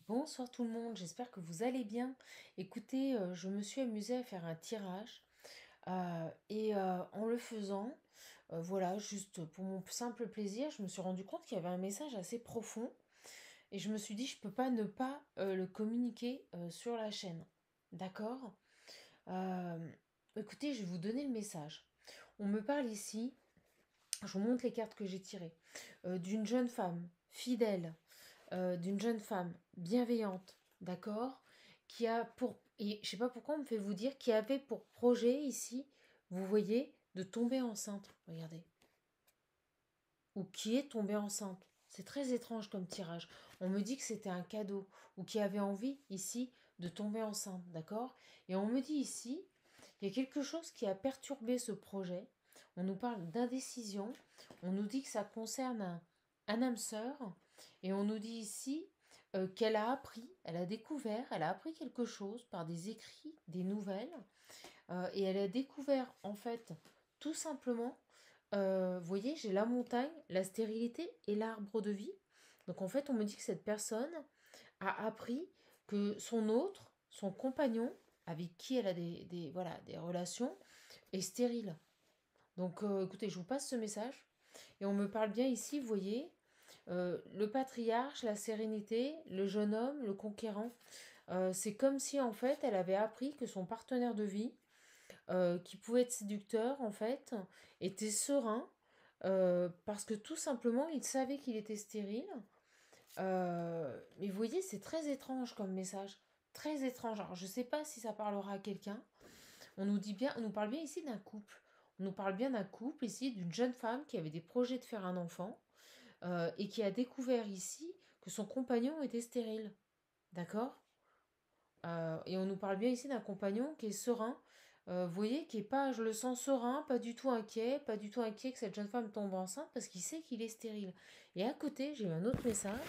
Bonsoir tout le monde, j'espère que vous allez bien. Écoutez, je me suis amusée à faire un tirage en le faisant, voilà, juste pour mon simple plaisir, je me suis rendu compte qu'il y avait un message assez profond et je me suis dit je peux pas ne pas le communiquer sur la chaîne. D'accord? Euh, Écoutez, je vais vous donner le message. On me parle ici, je vous montre les cartes que j'ai tirées, d'une jeune femme fidèle, d'une jeune femme bienveillante, d'accord, qui a pour... Et je sais pas pourquoi on me fait vous dire, qui avait pour projet ici, vous voyez, de tomber enceinte. Regardez. Ou qui est tombée enceinte. C'est très étrange comme tirage. On me dit que c'était un cadeau, ou qui avait envie ici de tomber enceinte, d'accord. Et on me dit ici, il y a quelque chose qui a perturbé ce projet. On nous parle d'indécision. On nous dit que ça concerne un âme sœur. Et on nous dit ici qu'elle a appris, elle a découvert, elle a appris quelque chose par des écrits, des nouvelles. Et elle a découvert en fait tout simplement, vous voyez, j'ai la montagne, la stérilité et l'arbre de vie. Donc en fait, on me dit que cette personne a appris que son autre, son compagnon, avec qui elle a voilà, des relations, est stérile. Donc écoutez, je vous passe ce message. Et on me parle bien ici, vous voyez, le patriarche, la sérénité, le jeune homme, le conquérant. C'est comme si en fait elle avait appris que son partenaire de vie, qui pouvait être séducteur en fait, était serein, parce que tout simplement il savait qu'il était stérile. Mais vous voyez, c'est très étrange comme message. Très étrange. Alors, je ne sais pas si ça parlera à quelqu'un. On nous dit bien, on nous parle bien ici d'un couple. On nous parle bien d'un couple ici, d'une jeune femme qui avait des projets de faire un enfant et qui a découvert ici que son compagnon était stérile. D'accord. Et on nous parle bien ici d'un compagnon qui est serein. Vous voyez, qui est pas, je le sens serein, pas du tout inquiet que cette jeune femme tombe enceinte parce qu'il sait qu'il est stérile. Et à côté, j'ai eu un autre message,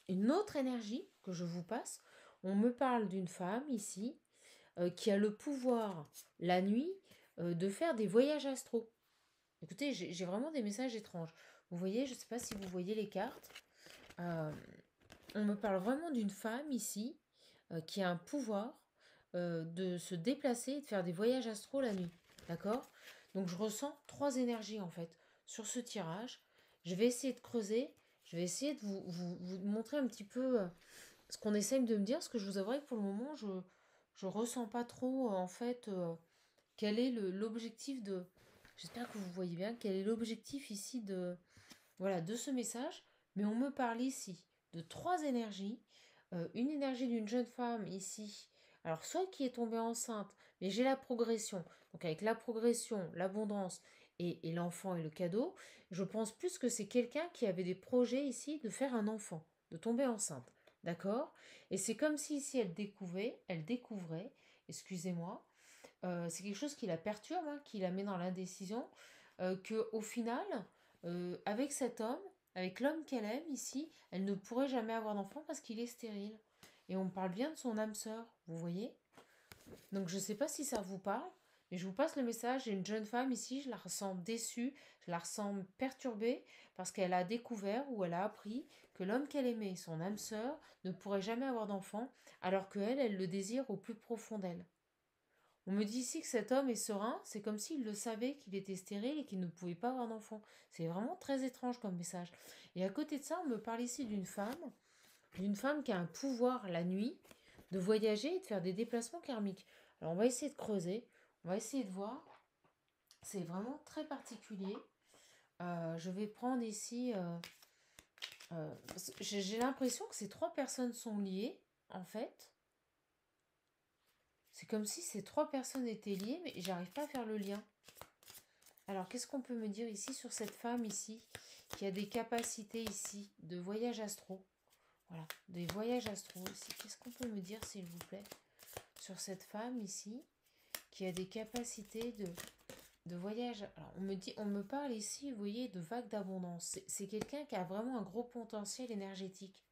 une autre énergie que je vous passe. On me parle d'une femme ici qui a le pouvoir la nuit de faire des voyages astraux. Écoutez, j'ai vraiment des messages étranges. Vous voyez, je ne sais pas si vous voyez les cartes. Euh, on me parle vraiment d'une femme ici qui a un pouvoir de se déplacer et de faire des voyages astro la nuit. D'accord. Donc je ressens trois énergies en fait sur ce tirage. Je vais essayer de creuser. Je vais essayer de vous montrer un petit peu ce qu'on essaye de me dire. Parce que je vous avouerai que pour le moment, je ressens pas trop en fait quel est l'objectif de... J'espère que vous voyez bien quel est l'objectif ici de, voilà, de ce message. Mais on me parle ici de trois énergies. Une énergie d'une jeune femme ici. Alors, soit qui est tombée enceinte, mais j'ai la progression. Donc, avec la progression, l'abondance et l'enfant et le cadeau, je pense plus que c'est quelqu'un qui avait des projets ici de faire un enfant, de tomber enceinte. D'accord. Et c'est comme si ici elle découvrait, excusez-moi, c'est quelque chose qui la perturbe, hein, qui la met dans l'indécision, que au final, avec cet homme, avec l'homme qu'elle aime ici, elle ne pourrait jamais avoir d'enfant parce qu'il est stérile. Et on me parle bien de son âme sœur, vous voyez. Donc je ne sais pas si ça vous parle, mais je vous passe le message. J'ai une jeune femme ici, je la ressens déçue, je la ressens perturbée parce qu'elle a découvert ou elle a appris que l'homme qu'elle aimait, son âme sœur, ne pourrait jamais avoir d'enfant, alors qu'elle, elle le désire au plus profond d'elle. On me dit ici que cet homme est serein, c'est comme s'il le savait qu'il était stérile et qu'il ne pouvait pas avoir d'enfant. C'est vraiment très étrange comme message. Et à côté de ça, on me parle ici d'une femme qui a un pouvoir la nuit de voyager et de faire des déplacements karmiques. Alors on va essayer de creuser, on va essayer de voir. C'est vraiment très particulier. Je vais prendre ici... j'ai l'impression que ces trois personnes sont liées, en fait. C'est comme si ces trois personnes étaient liées, mais j'arrive pas à faire le lien. Alors, qu'est-ce qu'on peut me dire ici sur cette femme ici qui a des capacités ici de voyage astro? Voilà, des voyages astro ici. Qu'est-ce qu'on peut me dire, s'il vous plaît, sur cette femme ici qui a des capacités de voyage? Alors, on me parle ici, vous voyez, de vagues d'abondance. C'est quelqu'un qui a vraiment un gros potentiel énergétique.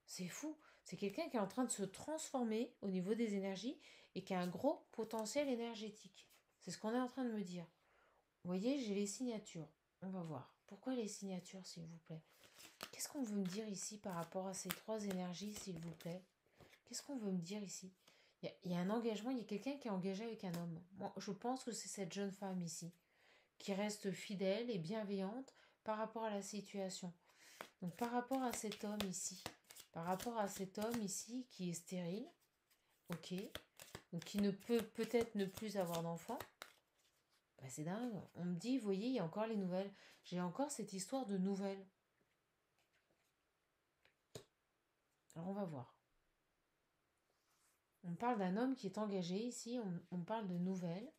C'est fou. C'est quelqu'un qui est en train de se transformer au niveau des énergies et qui a un gros potentiel énergétique. C'est ce qu'on est en train de me dire. Vous voyez, j'ai les signatures. On va voir. Pourquoi les signatures, s'il vous plaît? Qu'est-ce qu'on veut me dire ici par rapport à ces trois énergies, s'il vous plaît? Qu'est-ce qu'on veut me dire ici? Il y a un engagement, il y a quelqu'un qui est engagé avec un homme. Moi, je pense que c'est cette jeune femme ici, qui reste fidèle et bienveillante par rapport à la situation. Donc par rapport à cet homme ici, par rapport à cet homme ici qui est stérile, ok, donc qui ne peut peut-être ne plus avoir d'enfant, bah c'est dingue. On me dit, vous voyez, il y a encore les nouvelles. J'ai encore cette histoire de nouvelles. Alors on va voir. On parle d'un homme qui est engagé ici, on parle de nouvelles.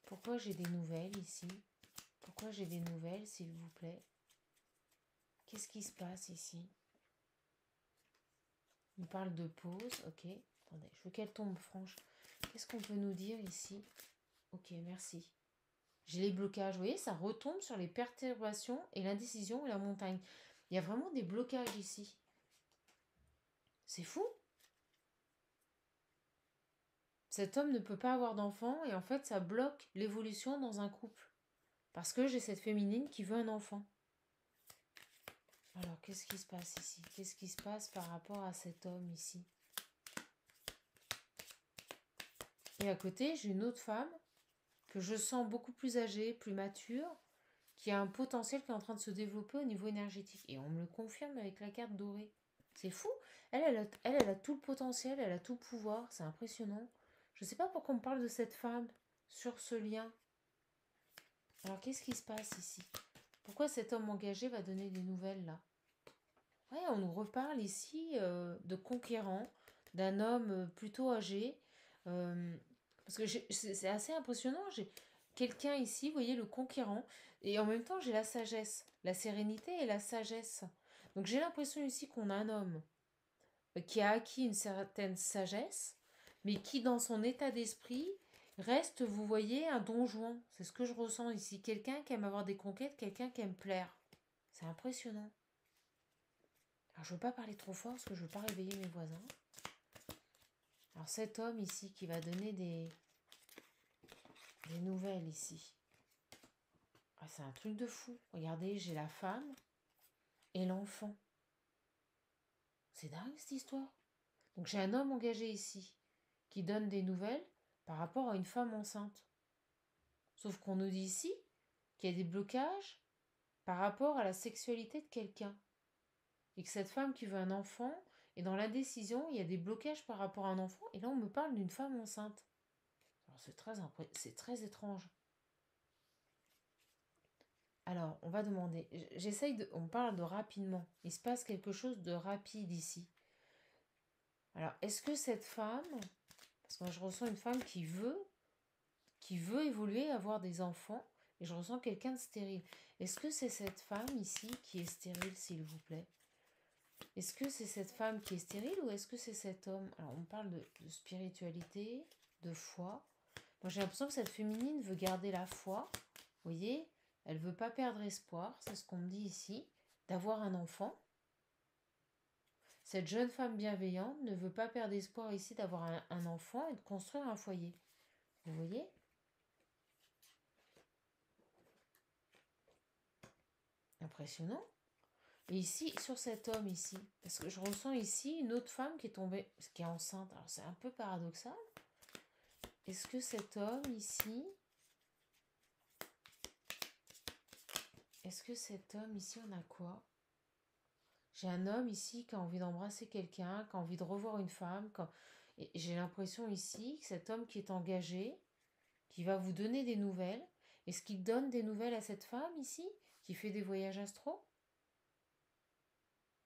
Pourquoi j'ai des nouvelles ici? Pourquoi j'ai des nouvelles, s'il vous plaît? Qu'est-ce qui se passe ici? On parle de pause, ok. Attendez, je veux qu'elle tombe franche. Qu'est-ce qu'on peut nous dire ici? Ok, merci. J'ai les blocages, vous voyez, ça retombe sur les perturbations et l'indécision et la montagne. Il y a vraiment des blocages ici. C'est fou. Cet homme ne peut pas avoir d'enfant et en fait ça bloque l'évolution dans un couple. Parce que j'ai cette féminine qui veut un enfant. Alors qu'est-ce qui se passe ici? Qu'est-ce qui se passe par rapport à cet homme ici? Et à côté, j'ai une autre femme que je sens beaucoup plus âgée, plus mature, qui a un potentiel qui est en train de se développer au niveau énergétique. Et on me le confirme avec la carte dorée. C'est fou. Elle a tout le potentiel, elle a tout le pouvoir. C'est impressionnant. Je ne sais pas pourquoi on me parle de cette femme sur ce lien. Alors qu'est-ce qui se passe ici? Pourquoi cet homme engagé va donner des nouvelles là? Ouais, on nous reparle ici de conquérant, d'un homme plutôt âgé. euh, Parce que c'est assez impressionnant. J'ai quelqu'un ici, vous voyez, le conquérant. Et en même temps, j'ai la sagesse, la sérénité et la sagesse. Donc j'ai l'impression ici qu'on a un homme qui a acquis une certaine sagesse, mais qui, dans son état d'esprit, reste, vous voyez, un don Juan. C'est ce que je ressens ici. Quelqu'un qui aime avoir des conquêtes, quelqu'un qui aime plaire. C'est impressionnant. Alors, je ne veux pas parler trop fort parce que je ne veux pas réveiller mes voisins. Alors, cet homme ici qui va donner des nouvelles ici. Ah, c'est un truc de fou. Regardez, j'ai la femme et l'enfant. C'est dingue cette histoire. Donc, j'ai un homme engagé ici qui donne des nouvelles par rapport à une femme enceinte. Sauf qu'on nous dit ici qu'il y a des blocages par rapport à la sexualité de quelqu'un. Et que cette femme qui veut un enfant, et dans l'indécision, il y a des blocages par rapport à un enfant. Et là, on me parle d'une femme enceinte. Alors, c'est très étrange. Alors, on va demander. On parle de rapidement. Il se passe quelque chose de rapide ici. Alors, est-ce que cette femme, parce que moi je ressens une femme qui veut évoluer, avoir des enfants, et je ressens quelqu'un de stérile. Est-ce que c'est cette femme ici qui est stérile, s'il vous plaît? Est-ce que c'est cette femme qui est stérile ou est-ce que c'est cet homme? Alors, on parle de spiritualité, de foi. Moi, j'ai l'impression que cette féminine veut garder la foi. Vous voyez, elle veut pas perdre espoir, c'est ce qu'on me dit ici, d'avoir un enfant. Cette jeune femme bienveillante ne veut pas perdre espoir ici d'avoir un enfant et de construire un foyer. Vous voyez? Impressionnant. Et ici, sur cet homme ici, parce que je ressens ici une autre femme qui est tombée, qui est enceinte. Alors c'est un peu paradoxal. Est-ce que cet homme ici, on a quoi? J'ai un homme ici qui a envie d'embrasser quelqu'un, qui a envie de revoir une femme. Et j'ai l'impression ici que cet homme qui est engagé, qui va vous donner des nouvelles, est-ce qu'il donne des nouvelles à cette femme ici, qui fait des voyages astraux?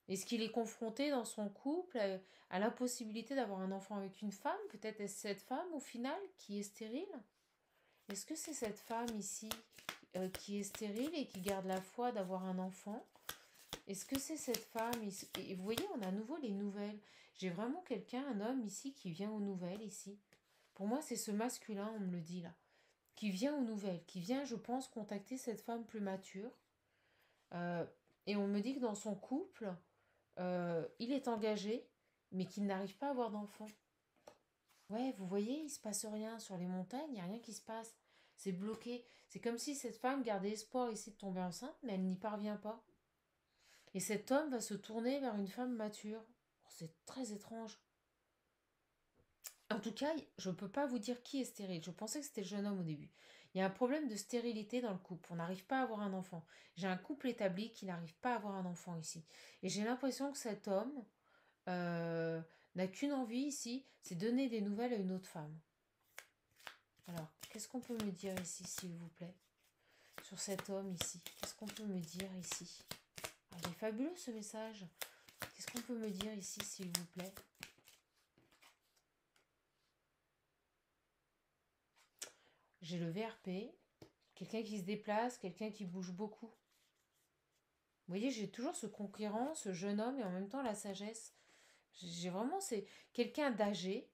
Est-ce qu'il est confronté dans son couple à l'impossibilité d'avoir un enfant avec une femme? Peut-être est-ce cette femme au final qui est stérile? Est-ce que c'est cette femme ici qui est stérile et qui garde la foi d'avoir un enfant? Est-ce que c'est cette femme ici? Et vous voyez, on a à nouveau les nouvelles. J'ai vraiment quelqu'un, un homme ici qui vient aux nouvelles ici. Pour moi, c'est ce masculin, on me le dit là, qui vient aux nouvelles, qui vient, je pense, contacter cette femme plus mature. Euh, et on me dit que dans son couple, il est engagé, mais qu'il n'arrive pas à avoir d'enfant. Ouais, vous voyez, il se passe rien sur les montagnes, il n'y a rien qui se passe. C'est bloqué. C'est comme si cette femme gardait espoir ici de tomber enceinte, mais elle n'y parvient pas. Et cet homme va se tourner vers une femme mature. C'est très étrange. En tout cas, je ne peux pas vous dire qui est stérile. Je pensais que c'était le jeune homme au début. Il y a un problème de stérilité dans le couple. On n'arrive pas à avoir un enfant. J'ai un couple établi qui n'arrive pas à avoir un enfant ici. Et j'ai l'impression que cet homme euh, n'a qu'une envie ici, c'est donner des nouvelles à une autre femme. Alors, qu'est-ce qu'on peut me dire ici, s'il vous plaît, sur cet homme ici? Qu'est-ce qu'on peut me dire ici? Ah, il est fabuleux ce message. Qu'est-ce qu'on peut me dire ici, s'il vous plaît? J'ai le VRP, quelqu'un qui se déplace, quelqu'un qui bouge beaucoup. Vous voyez, j'ai toujours ce conquérant, ce jeune homme et en même temps la sagesse. J'ai vraiment, c'est quelqu'un d'âgé,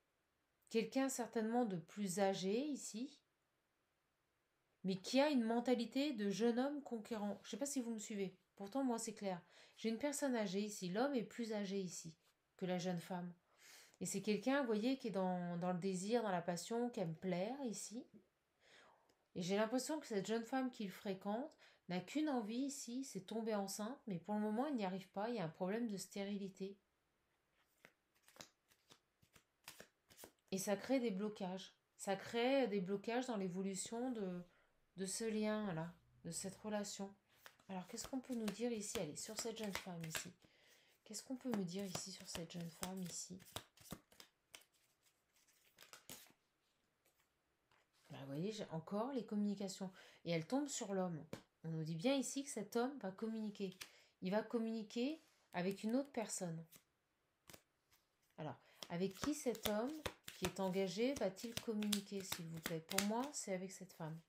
quelqu'un certainement de plus âgé ici, mais qui a une mentalité de jeune homme conquérant. Je ne sais pas si vous me suivez. Pourtant, moi, c'est clair. J'ai une personne âgée ici. L'homme est plus âgé ici que la jeune femme. Et c'est quelqu'un, vous voyez, qui est dans le désir, dans la passion, qui aime plaire ici. Et j'ai l'impression que cette jeune femme qu'il fréquente n'a qu'une envie ici, c'est tomber enceinte, mais pour le moment, il n'y arrive pas. Il y a un problème de stérilité. Et ça crée des blocages. Ça crée des blocages dans l'évolution de ce lien-là, de cette relation. Alors, qu'est-ce qu'on peut nous dire ici? Allez, sur cette jeune femme ici. Qu'est-ce qu'on peut me dire ici sur cette jeune femme ici? Bah, vous voyez, j'ai encore les communications. Et elle tombe sur l'homme. On nous dit bien ici que cet homme va communiquer. Il va communiquer avec une autre personne. Alors, avec qui cet homme qui est engagé va-t-il communiquer, s'il vous plaît? Pour moi, c'est avec cette femme.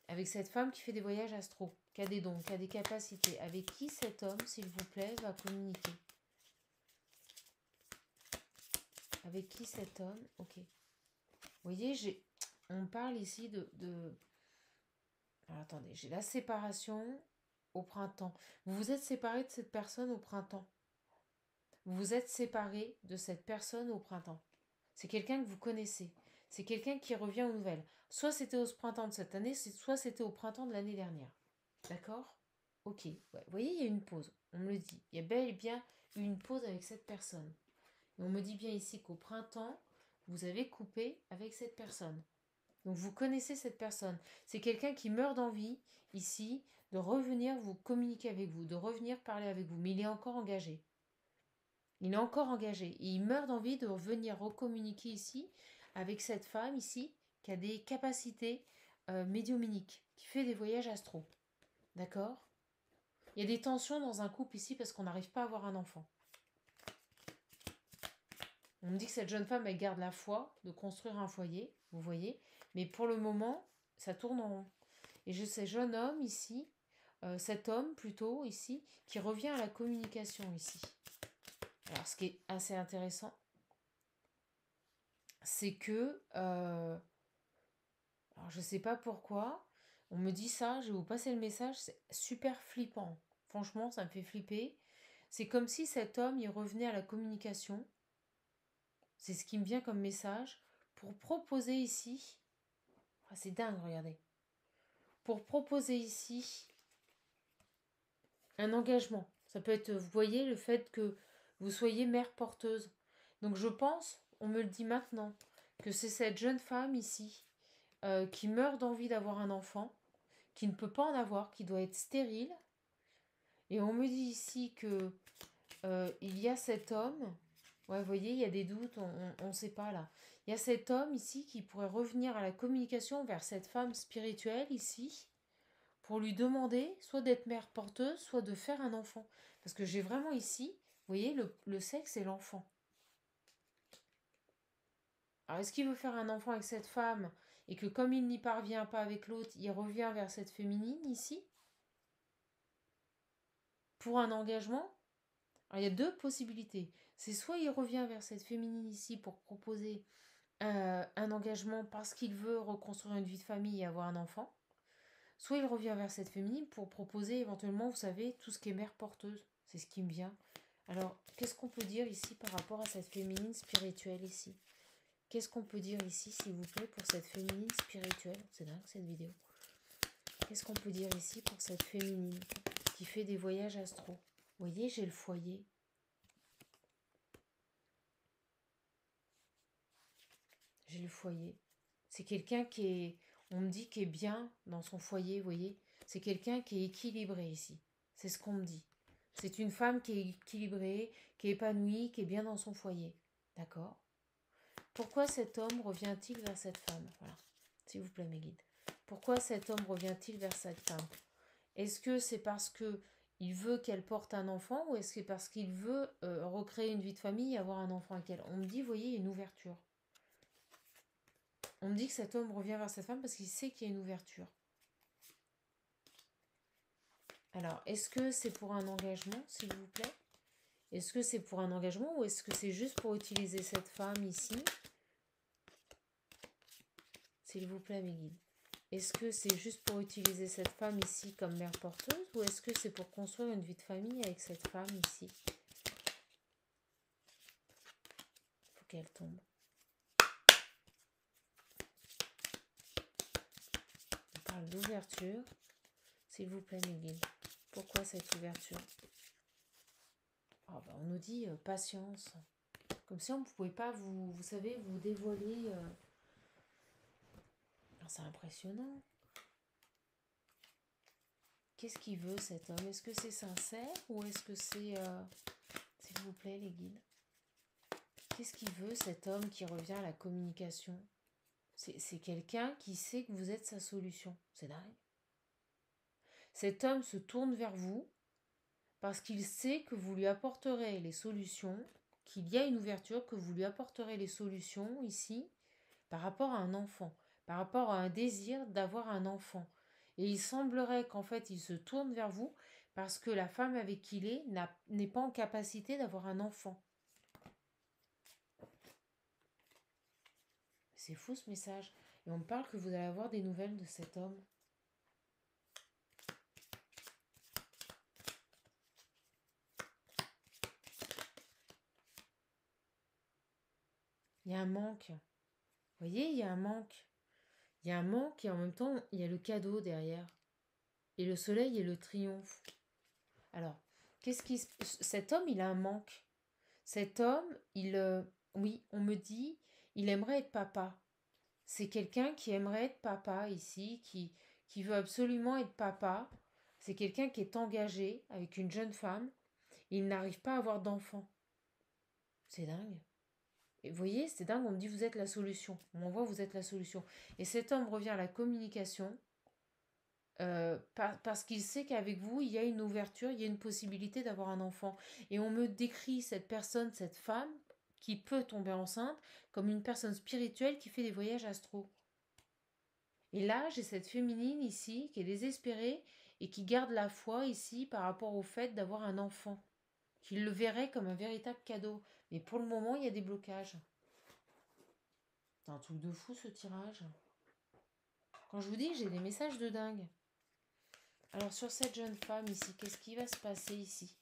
Avec cette femme qui fait des voyages astro, qui a des dons, qui a des capacités. Avec qui cet homme, s'il vous plaît, va communiquer? Avec qui cet homme? Ok. Vous voyez, on parle ici Alors, attendez, j'ai la séparation au printemps. Vous vous êtes séparé de cette personne au printemps. Vous vous êtes séparé de cette personne au printemps. C'est quelqu'un que vous connaissez. C'est quelqu'un qui revient aux nouvelles. Soit c'était au printemps de cette année, soit c'était au printemps de l'année dernière. D'accord? Ok. Ouais. Vous voyez, il y a une pause. On me le dit. Il y a bel et bien une pause avec cette personne. Et on me dit bien ici qu'au printemps, vous avez coupé avec cette personne. Donc vous connaissez cette personne. C'est quelqu'un qui meurt d'envie, ici, de revenir vous communiquer avec vous, de revenir parler avec vous. Mais il est encore engagé. Il est encore engagé. Et il meurt d'envie de revenir recommuniquer ici avec cette femme ici qui a des capacités médiumniques, qui fait des voyages astro. D'accord? Il y a des tensions dans un couple ici parce qu'on n'arrive pas à avoir un enfant. On me dit que cette jeune femme, elle garde la foi de construire un foyer, vous voyez. Mais pour le moment, ça tourne en rond. Et j'ai ce jeune homme ici, cet homme plutôt ici, qui revient à la communication ici. Alors, ce qui est assez intéressant, c'est que, alors je sais pas pourquoi, on me dit ça, je vais vous passer le message, c'est super flippant. Franchement, ça me fait flipper. C'est comme si cet homme, il revenait à la communication. C'est ce qui me vient comme message pour proposer ici. Ah, c'est dingue, regardez. Pour proposer ici un engagement. Ça peut être, vous voyez, le fait que vous soyez mère porteuse. Donc je pense, on me le dit maintenant, que c'est cette jeune femme ici qui meurt d'envie d'avoir un enfant, qui ne peut pas en avoir, qui doit être stérile. Et on me dit ici que il y a cet homme. Ouais, vous voyez, il y a des doutes, on ne sait pas là. Il y a cet homme ici qui pourrait revenir à la communication vers cette femme spirituelle ici, pour lui demander soit d'être mère porteuse, soit de faire un enfant. Parce que j'ai vraiment ici, vous voyez, le sexe et l'enfant. Alors, est-ce qu'il veut faire un enfant avec cette femme et que comme il n'y parvient pas avec l'autre, il revient vers cette féminine ici pour un engagement? Alors, il y a deux possibilités. C'est soit il revient vers cette féminine ici pour proposer un engagement parce qu'il veut reconstruire une vie de famille et avoir un enfant, soit il revient vers cette féminine pour proposer éventuellement, vous savez, tout ce qui est mère porteuse. C'est ce qui me vient. Alors, qu'est-ce qu'on peut dire ici par rapport à cette féminine spirituelle ici? Qu'est-ce qu'on peut dire ici, s'il vous plaît, pour cette féminine spirituelle? C'est dingue cette vidéo. Qu'est-ce qu'on peut dire ici pour cette féminine? qui fait des voyages astro. Vous voyez, j'ai le foyer. J'ai le foyer. C'est quelqu'un qui est, on me dit, qui est bien dans son foyer, vous voyez. C'est quelqu'un qui est équilibré ici. C'est ce qu'on me dit. C'est une femme qui est équilibrée, qui est épanouie, qui est bien dans son foyer. D'accord? Pourquoi cet homme revient-il vers cette femme? Voilà. S'il vous plaît, mes guides. Pourquoi cet homme revient-il vers cette femme? Est-ce que c'est parce que il veut qu'elle porte un enfant ou est-ce que parce qu'il veut recréer une vie de famille et avoir un enfant avec elle? On me dit, vous voyez, il y a une ouverture. On me dit que cet homme revient vers cette femme parce qu'il sait qu'il y a une ouverture. Alors, est-ce que c'est pour un engagement, s'il vous plaît? Est-ce que c'est pour un engagement ou est-ce que c'est juste pour utiliser cette femme ici? S'il vous plaît, mes guides. Est-ce que c'est juste pour utiliser cette femme ici comme mère porteuse ou est-ce que c'est pour construire une vie de famille avec cette femme ici? Il faut qu'elle tombe. On parle d'ouverture. S'il vous plaît, mes guides. Pourquoi cette ouverture? Oh, on nous dit patience. Comme si on ne pouvait pas vous savez, vous dévoiler. C'est impressionnant. Qu'est-ce qu'il veut cet homme? Est-ce que c'est sincère ou est-ce que c'est... S'il vous plaît, les guides. Qu'est-ce qu'il veut cet homme qui revient à la communication? C'est quelqu'un qui sait que vous êtes sa solution. C'est dingue. Cet homme se tourne vers vous parce qu'il sait que vous lui apporterez les solutions, qu'il y a une ouverture, que vous lui apporterez les solutions ici par rapport à un enfant, par rapport à un désir d'avoir un enfant. Et il semblerait qu'en fait il se tourne vers vous parce que la femme avec qui il est n'est pas en capacité d'avoir un enfant. C'est fou ce message. Et on me parle que vous allez avoir des nouvelles de cet homme. Il y a un manque. Vous voyez, il y a un manque. Il y a un manque et en même temps, il y a le cadeau derrière. Et le soleil et le triomphe. Alors, cet homme, il a un manque. Cet homme, oui, on me dit, il aimerait être papa. C'est quelqu'un qui aimerait être papa ici, qui veut absolument être papa. C'est quelqu'un qui est engagé avec une jeune femme. Il n'arrive pas à avoir d'enfant. C'est dingue. Et vous voyez, c'est dingue, on me dit vous êtes la solution. On m'envoie vous êtes la solution. Et cet homme revient à la communication parce qu'il sait qu'avec vous, il y a une ouverture, il y a une possibilité d'avoir un enfant. Et on me décrit cette personne, cette femme, qui peut tomber enceinte, comme une personne spirituelle qui fait des voyages astro. Et là, j'ai cette féminine ici, qui est désespérée et qui garde la foi ici par rapport au fait d'avoir un enfant. Qui le verrait comme un véritable cadeau. Mais pour le moment, il y a des blocages. C'est un truc de fou ce tirage. Quand je vous dis, j'ai des messages de dingue. Alors sur cette jeune femme ici, qu'est-ce qui va se passer ici?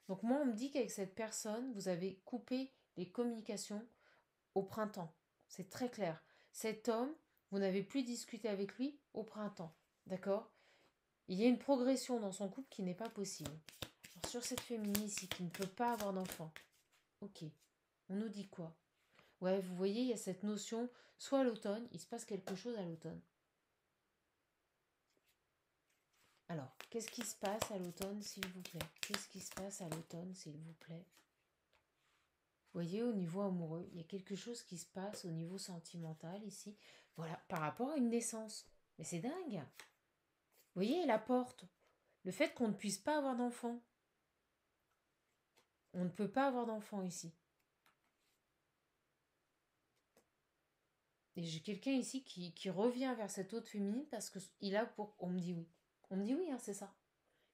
Donc moi, on me dit qu'avec cette personne, vous avez coupé les communications au printemps. C'est très clair. Cet homme, vous n'avez plus discuté avec lui au printemps. D'accord? Il y a une progression dans son couple qui n'est pas possible. Alors, sur cette féminine ici, qui ne peut pas avoir d'enfant. Ok. On nous dit quoi? Ouais, vous voyez, il y a cette notion, soit à l'automne, il se passe quelque chose à l'automne. Alors, qu'est-ce qui se passe à l'automne, s'il vous plaît? Qu'est-ce qui se passe à l'automne, s'il vous plaît? Vous voyez, au niveau amoureux, il y a quelque chose qui se passe au niveau sentimental ici. Voilà, par rapport à une naissance. Mais c'est dingue. Vous voyez, la porte. Le fait qu'on ne puisse pas avoir d'enfant. On ne peut pas avoir d'enfant ici. Et j'ai quelqu'un ici qui revient vers cette autre féminine parce qu'il a pour... On me dit oui. On me dit oui, hein, c'est ça.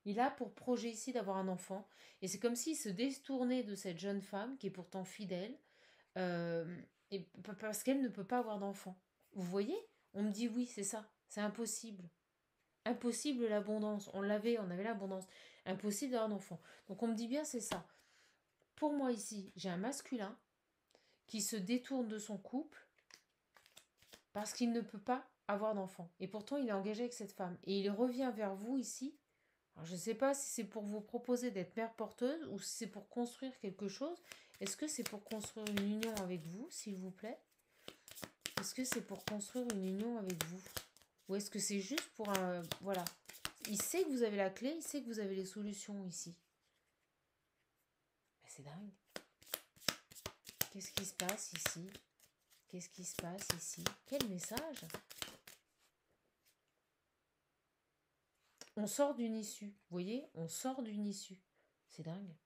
Il a pour projet ici d'avoir un enfant. Et c'est comme s'il se détournait de cette jeune femme qui est pourtant fidèle. Et parce qu'elle ne peut pas avoir d'enfant. Vous voyez? On me dit oui, c'est ça. C'est impossible. Impossible l'abondance. On avait l'abondance. Impossible d'avoir d'enfant. Donc on me dit bien c'est ça. Pour moi ici, j'ai un masculin qui se détourne de son couple parce qu'il ne peut pas avoir d'enfant. Et pourtant, il est engagé avec cette femme. Et il revient vers vous ici. Alors, je ne sais pas si c'est pour vous proposer d'être mère porteuse ou si c'est pour construire quelque chose. Est-ce que c'est pour construire une union avec vous, s'il vous plaît? Est-ce que c'est pour construire une union avec vous? Ou est-ce que c'est juste pour un... Voilà. Il sait que vous avez la clé, il sait que vous avez les solutions ici. Mais c'est dingue. Qu'est-ce qui se passe ici? Qu'est-ce qui se passe ici? Quel message? On sort d'une issue. Vous voyez? On sort d'une issue. C'est dingue.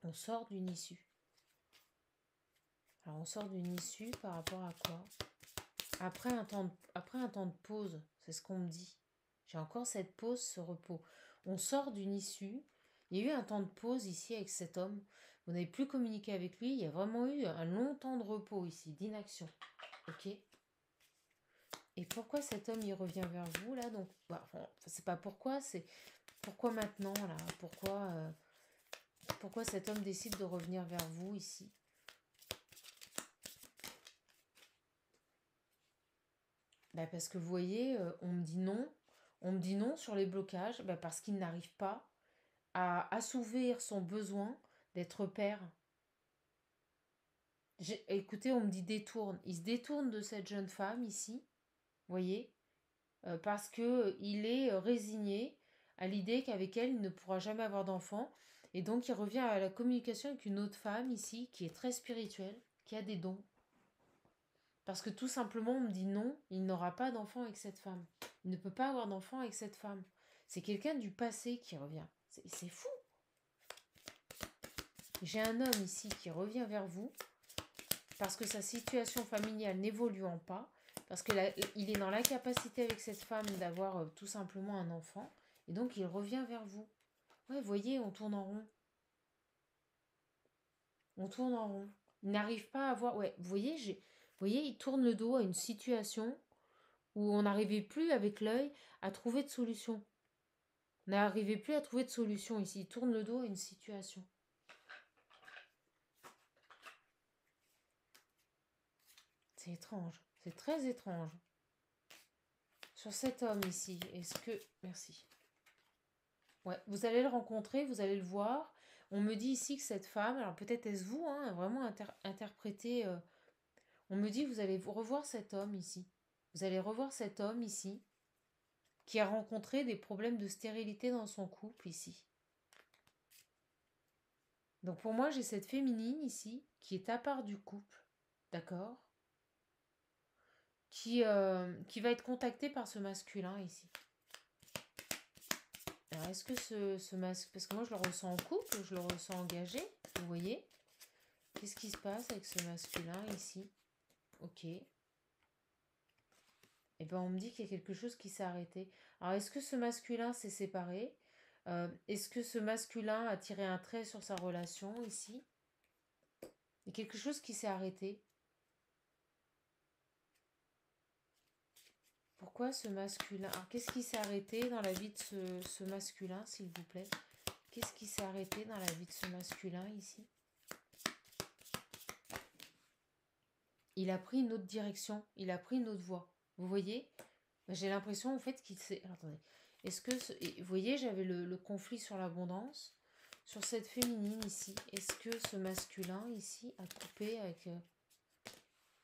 On sort d'une issue. Alors on sort d'une issue par rapport à quoi? Après un temps de pause, c'est ce qu'on me dit. J'ai encore cette pause, ce repos. On sort d'une issue. Il y a eu un temps de pause ici avec cet homme. Vous n'avez plus communiqué avec lui. Il y a vraiment eu un long temps de repos ici, d'inaction. Ok? Et pourquoi cet homme il revient vers vous là? Donc, bah, enfin, c'est pas pourquoi, c'est pourquoi maintenant là? Pourquoi cet homme décide de revenir vers vous ici? Bah, parce que vous voyez, on me dit non. On me dit non sur les blocages, bah, parce qu'il n'arrive pas à assouvir son besoin d'être père. Écoutez, on me dit détourne. Il se détourne de cette jeune femme ici, voyez, parce que il est résigné à l'idée qu'avec elle, il ne pourra jamais avoir d'enfant. Et donc, il revient à la communication avec une autre femme ici, qui est très spirituelle, qui a des dons. Parce que tout simplement, on me dit non, il n'aura pas d'enfant avec cette femme. Il ne peut pas avoir d'enfant avec cette femme. C'est quelqu'un du passé qui revient. C'est fou. J'ai un homme ici qui revient vers vous parce que sa situation familiale n'évoluant pas, parce qu'il est dans l'incapacité avec cette femme d'avoir tout simplement un enfant, et donc il revient vers vous. Ouais, vous voyez, on tourne en rond. On tourne en rond. Il n'arrive pas à voir... Ouais, vous voyez, il tourne le dos à une situation où on n'arrivait plus avec l'œil à trouver de solution. On n'arrivait plus à trouver de solution ici. Il tourne le dos à une situation. C'est étrange. C'est très étrange. Sur cet homme ici, est-ce que... Merci. Ouais, vous allez le rencontrer, vous allez le voir. On me dit ici que cette femme, alors peut-être est-ce vous, hein, vraiment interprété... on me dit que vous allez revoir cet homme ici. Vous allez revoir cet homme ici qui a rencontré des problèmes de stérilité dans son couple ici. Donc pour moi, j'ai cette féminine ici qui est à part du couple, d'accord, qui va être contactée par ce masculin ici. Alors est-ce que ce masculin... Parce que moi je le ressens en couple, je le ressens engagé, vous voyez. Qu'est-ce qui se passe avec ce masculin ici? Ok. Eh bien on me dit qu'il y a quelque chose qui s'est arrêté. Alors est-ce que ce masculin s'est séparé? Est-ce que ce masculin a tiré un trait sur sa relation ici? Il y a quelque chose qui s'est arrêté. Pourquoi ce masculin? Alors, qu'est-ce qui s'est arrêté dans la vie de ce masculin, s'il vous plaît? Qu'est-ce qui s'est arrêté dans la vie de ce masculin ici? Il a pris une autre direction, il a pris une autre voie. Vous voyez? J'ai l'impression en fait qu'il s'est... Attendez. Est-ce que... Vous voyez, j'avais le conflit sur l'abondance. Sur cette féminine ici, est-ce que ce masculin ici a coupé avec...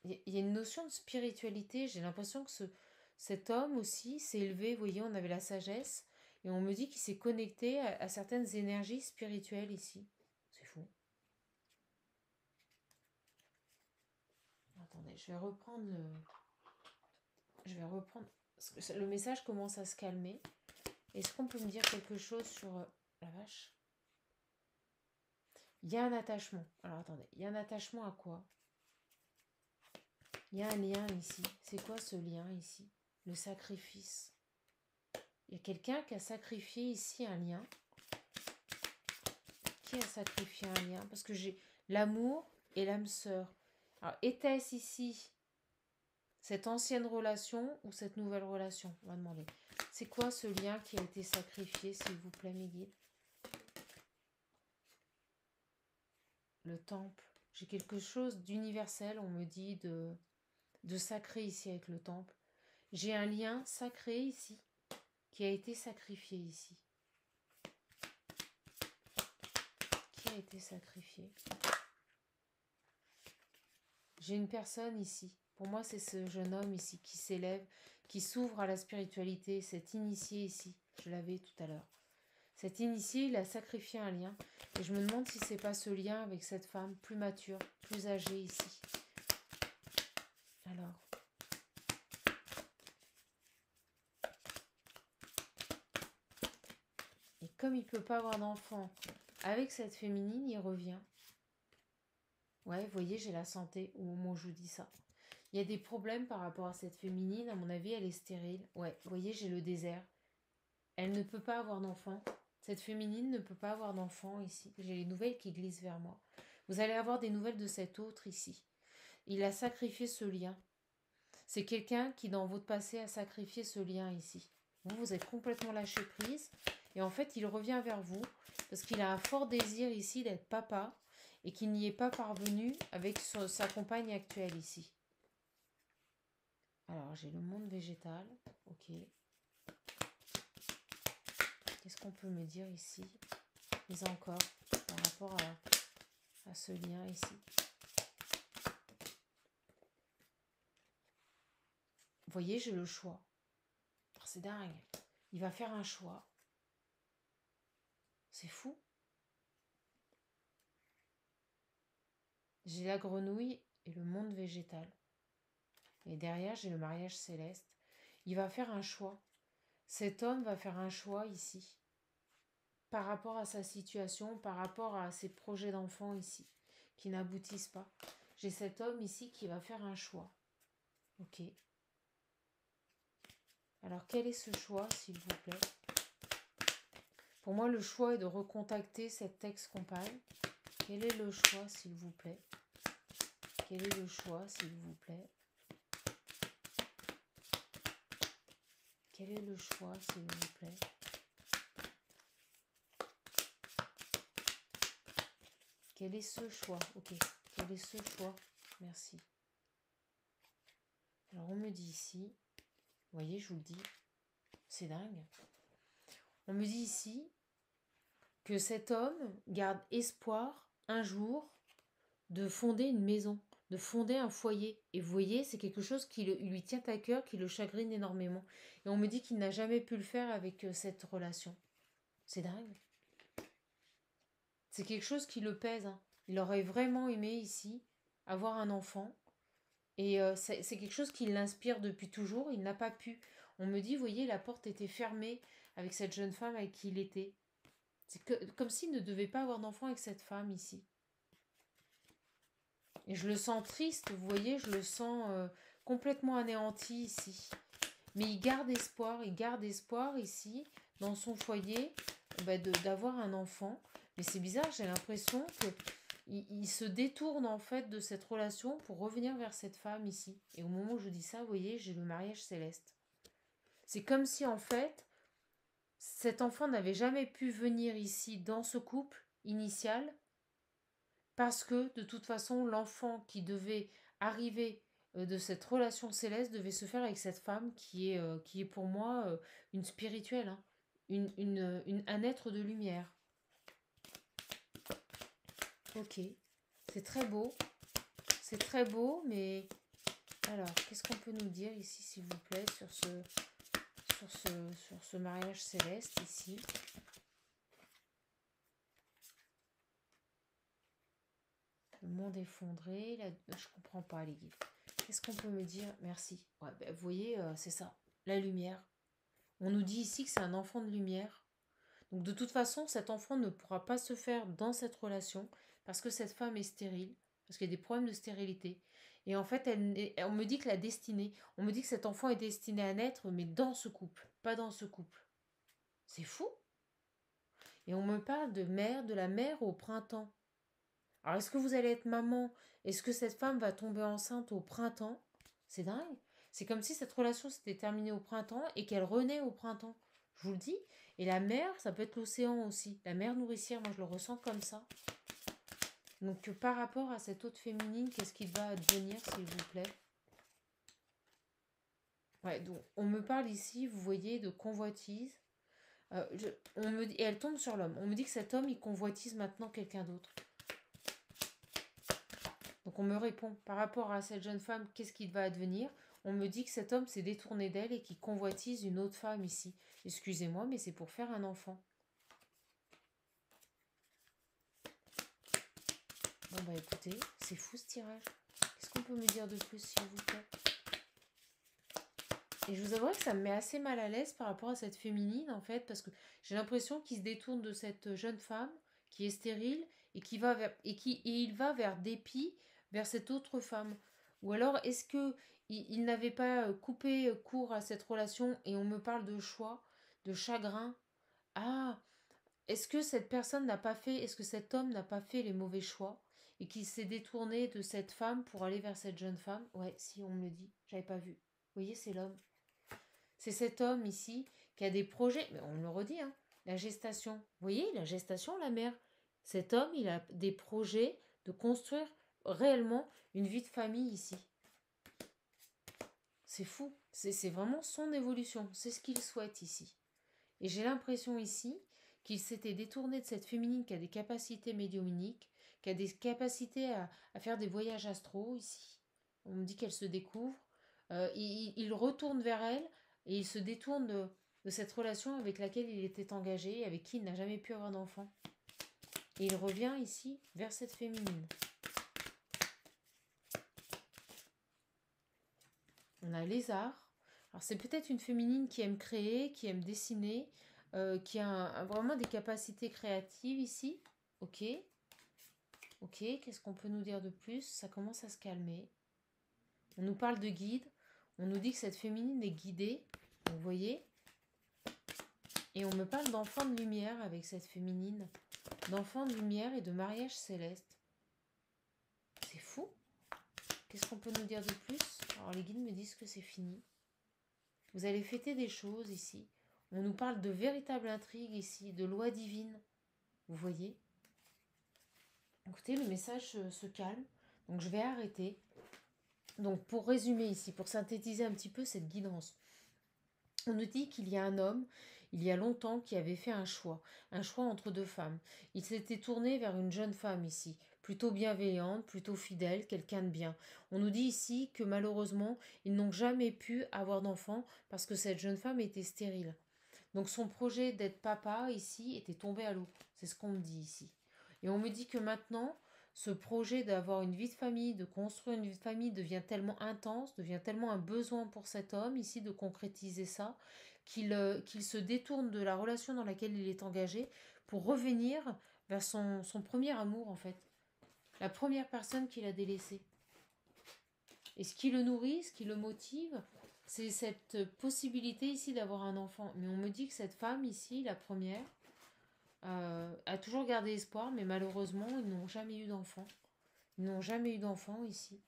Il y a une notion de spiritualité. J'ai l'impression que cet homme aussi s'est élevé. Vous voyez, on avait la sagesse. Et on me dit qu'il s'est connecté à certaines énergies spirituelles ici. C'est fou. Attendez, je vais reprendre le... Je vais reprendre... Parce que le message commence à se calmer. Est-ce qu'on peut me dire quelque chose sur... La vache. Il y a un attachement. Alors attendez, il y a un attachement à quoi? Il y a un lien ici. C'est quoi ce lien ici? Le sacrifice. Il y a quelqu'un qui a sacrifié ici un lien. Qui a sacrifié un lien? Parce que j'ai l'amour et l'âme sœur. Alors, était-ce ici cette ancienne relation ou cette nouvelle relation? On va demander. C'est quoi ce lien qui a été sacrifié, s'il vous plaît, mes guides? Le temple. J'ai quelque chose d'universel, on me dit, de sacré ici avec le temple. J'ai un lien sacré ici, qui a été sacrifié ici. été sacrifié. J'ai une personne ici. Pour moi, c'est ce jeune homme ici qui s'élève, qui s'ouvre à la spiritualité, cet initié ici. Je l'avais tout à l'heure. Cet initié, il a sacrifié un lien. Et je me demande si c'est pas ce lien avec cette femme plus mature, plus âgée ici. Alors. Et comme il ne peut pas avoir d'enfant avec cette féminine, il revient. Ouais, vous voyez, j'ai la santé au moment où je vous dis ça. Il y a des problèmes par rapport à cette féminine. À mon avis, elle est stérile. Ouais, vous voyez, j'ai le désert. Elle ne peut pas avoir d'enfant. Cette féminine ne peut pas avoir d'enfant ici. J'ai les nouvelles qui glissent vers moi. Vous allez avoir des nouvelles de cet autre ici. Il a sacrifié ce lien. C'est quelqu'un qui, dans votre passé, a sacrifié ce lien ici. Vous êtes complètement lâché prise. Et en fait, il revient vers vous parce qu'il a un fort désir ici d'être papa et qu'il n'y est pas parvenu avec sa compagne actuelle ici. Alors, j'ai le monde végétal. Ok. Qu'est-ce qu'on peut me dire ici? Mais encore, par rapport à ce lien ici. Vous voyez, j'ai le choix. C'est dingue. Il va faire un choix. C'est fou. J'ai la grenouille et le monde végétal. Et derrière, j'ai le mariage céleste. Il va faire un choix. Cet homme va faire un choix ici. Par rapport à sa situation, par rapport à ses projets d'enfant ici, qui n'aboutissent pas. J'ai cet homme ici qui va faire un choix. Ok. Alors, quel est ce choix, s'il vous plaît? Pour moi, le choix est de recontacter cette ex-compagne. Quel est le choix, s'il vous plaît? Quel est le choix, s'il vous plaît? Quel est le choix, s'il vous plaît? Quel est ce choix? Ok. Quel est ce choix? Merci. Alors, on me dit ici, vous voyez, je vous le dis, c'est dingue. On me dit ici que cet homme garde espoir un jour de fonder une maison, de fonder un foyer. Et vous voyez, c'est quelque chose qui lui tient à cœur, qui le chagrine énormément. Et on me dit qu'il n'a jamais pu le faire avec cette relation. C'est dingue. C'est quelque chose qui le pèse. Hein. Il aurait vraiment aimé ici avoir un enfant. Et c'est quelque chose qui l'inspire depuis toujours. Il n'a pas pu. On me dit, vous voyez, la porte était fermée avec cette jeune femme avec qui il était. C'est comme s'il ne devait pas avoir d'enfant avec cette femme ici. Et je le sens triste, vous voyez, je le sens complètement anéanti ici. Mais il garde espoir ici, dans son foyer, d'avoir un enfant. Mais c'est bizarre, j'ai l'impression qu'il se détourne en fait de cette relation pour revenir vers cette femme ici. Et au moment où je dis ça, vous voyez, j'ai le mariage céleste. C'est comme si en fait, cet enfant n'avait jamais pu venir ici dans ce couple initial parce que de toute façon, l'enfant qui devait arriver de cette relation céleste devait se faire avec cette femme qui est pour moi une spirituelle, hein, un être de lumière. Ok, c'est très beau, mais alors, qu'est-ce qu'on peut nous dire ici, s'il vous plaît, sur ce mariage céleste ici? Le monde effondré, je comprends pas les guides. Qu'est-ce qu'on peut me dire? Merci. Ouais, vous voyez, c'est ça, la lumière. On nous dit ici que c'est un enfant de lumière. Donc de toute façon, cet enfant ne pourra pas se faire dans cette relation parce que cette femme est stérile, parce qu'il y a des problèmes de stérilité. Et en fait, on me dit que la destinée, on me dit que cet enfant est destiné à naître, mais dans ce couple, pas dans ce couple. C'est fou. Et on me parle de la mère au printemps. Alors, est-ce que vous allez être maman? Est-ce que cette femme va tomber enceinte au printemps? C'est dingue. C'est comme si cette relation s'était terminée au printemps et qu'elle renaît au printemps. Je vous le dis. Et la mer, ça peut être l'océan aussi. La mer nourricière, moi je le ressens comme ça. Donc par rapport à cette autre féminine, qu'est-ce qu'il va advenir, s'il vous plaît? Ouais, donc on me parle ici, vous voyez, de convoitise. Et elle tombe sur l'homme. On me dit que cet homme, il convoitise maintenant quelqu'un d'autre. Donc on me répond, par rapport à cette jeune femme, qu'est-ce qu'il va advenir? On me dit que cet homme s'est détourné d'elle et qu'il convoitise une autre femme ici. Excusez-moi, mais c'est pour faire un enfant. Bon bah écoutez, c'est fou ce tirage. Qu'est-ce qu'on peut me dire de plus, s'il vous plaît? Et je vous avoue que ça me met assez mal à l'aise par rapport à cette féminine, en fait, parce que j'ai l'impression qu'il se détourne de cette jeune femme qui est stérile et il va vers dépit vers cette autre femme. Ou alors, est-ce que il n'avait pas coupé court à cette relation et on me parle de choix, de chagrin? Ah, est-ce que cette personne n'a pas fait, est-ce que cet homme n'a pas fait les mauvais choix et qu'il s'est détourné de cette femme pour aller vers cette jeune femme? Ouais, si, on me le dit, j'avais pas vu. Vous voyez, c'est l'homme. C'est cet homme ici qui a des projets, mais on le redit, hein, la gestation. Vous voyez, la gestation, la mère. Cet homme, il a des projets de construire réellement une vie de famille ici. C'est fou. C'est vraiment son évolution. C'est ce qu'il souhaite ici. Et j'ai l'impression ici qu'il s'était détourné de cette féminine qui a des capacités médiumniques, qui a des capacités à faire des voyages astraux ici. On me dit qu'elle se découvre. Il retourne vers elle et il se détourne de cette relation avec laquelle il était engagé, avec qui il n'a jamais pu avoir d'enfant. Et il revient ici vers cette féminine. On a lézard. Alors c'est peut-être une féminine qui aime créer, qui aime dessiner, qui a vraiment des capacités créatives ici. Ok. Ok, qu'est-ce qu'on peut nous dire de plus? Ça commence à se calmer. On nous parle de guide. On nous dit que cette féminine est guidée. Vous voyez? Et on me parle d'enfant de lumière avec cette féminine. D'enfant de lumière et de mariage céleste. C'est fou. Qu'est-ce qu'on peut nous dire de plus? Alors les guides me disent que c'est fini. Vous allez fêter des choses ici. On nous parle de véritable intrigue ici, de loi divine. Vous voyez? Écoutez, le message se calme. Donc je vais arrêter. Donc pour résumer ici, pour synthétiser un petit peu cette guidance. On nous dit qu'il y a un homme, il y a longtemps, qui avait fait un choix entre deux femmes. Il s'était tourné vers une jeune femme ici, plutôt bienveillante, plutôt fidèle, quelqu'un de bien. On nous dit ici que malheureusement, ils n'ont jamais pu avoir d'enfant parce que cette jeune femme était stérile. Donc son projet d'être papa ici était tombé à l'eau. C'est ce qu'on me dit ici. Et on me dit que maintenant, ce projet d'avoir une vie de famille, de construire une vie de famille devient tellement intense, devient tellement un besoin pour cet homme ici de concrétiser ça, qu'il se détourne de la relation dans laquelle il est engagé pour revenir vers son premier amour en fait. La première personne qu'il a délaissée. Et ce qui le nourrit, ce qui le motive, c'est cette possibilité ici d'avoir un enfant. Mais on me dit que cette femme ici, la première, a toujours gardé espoir, mais malheureusement, ils n'ont jamais eu d'enfant. Ils n'ont jamais eu d'enfant ici.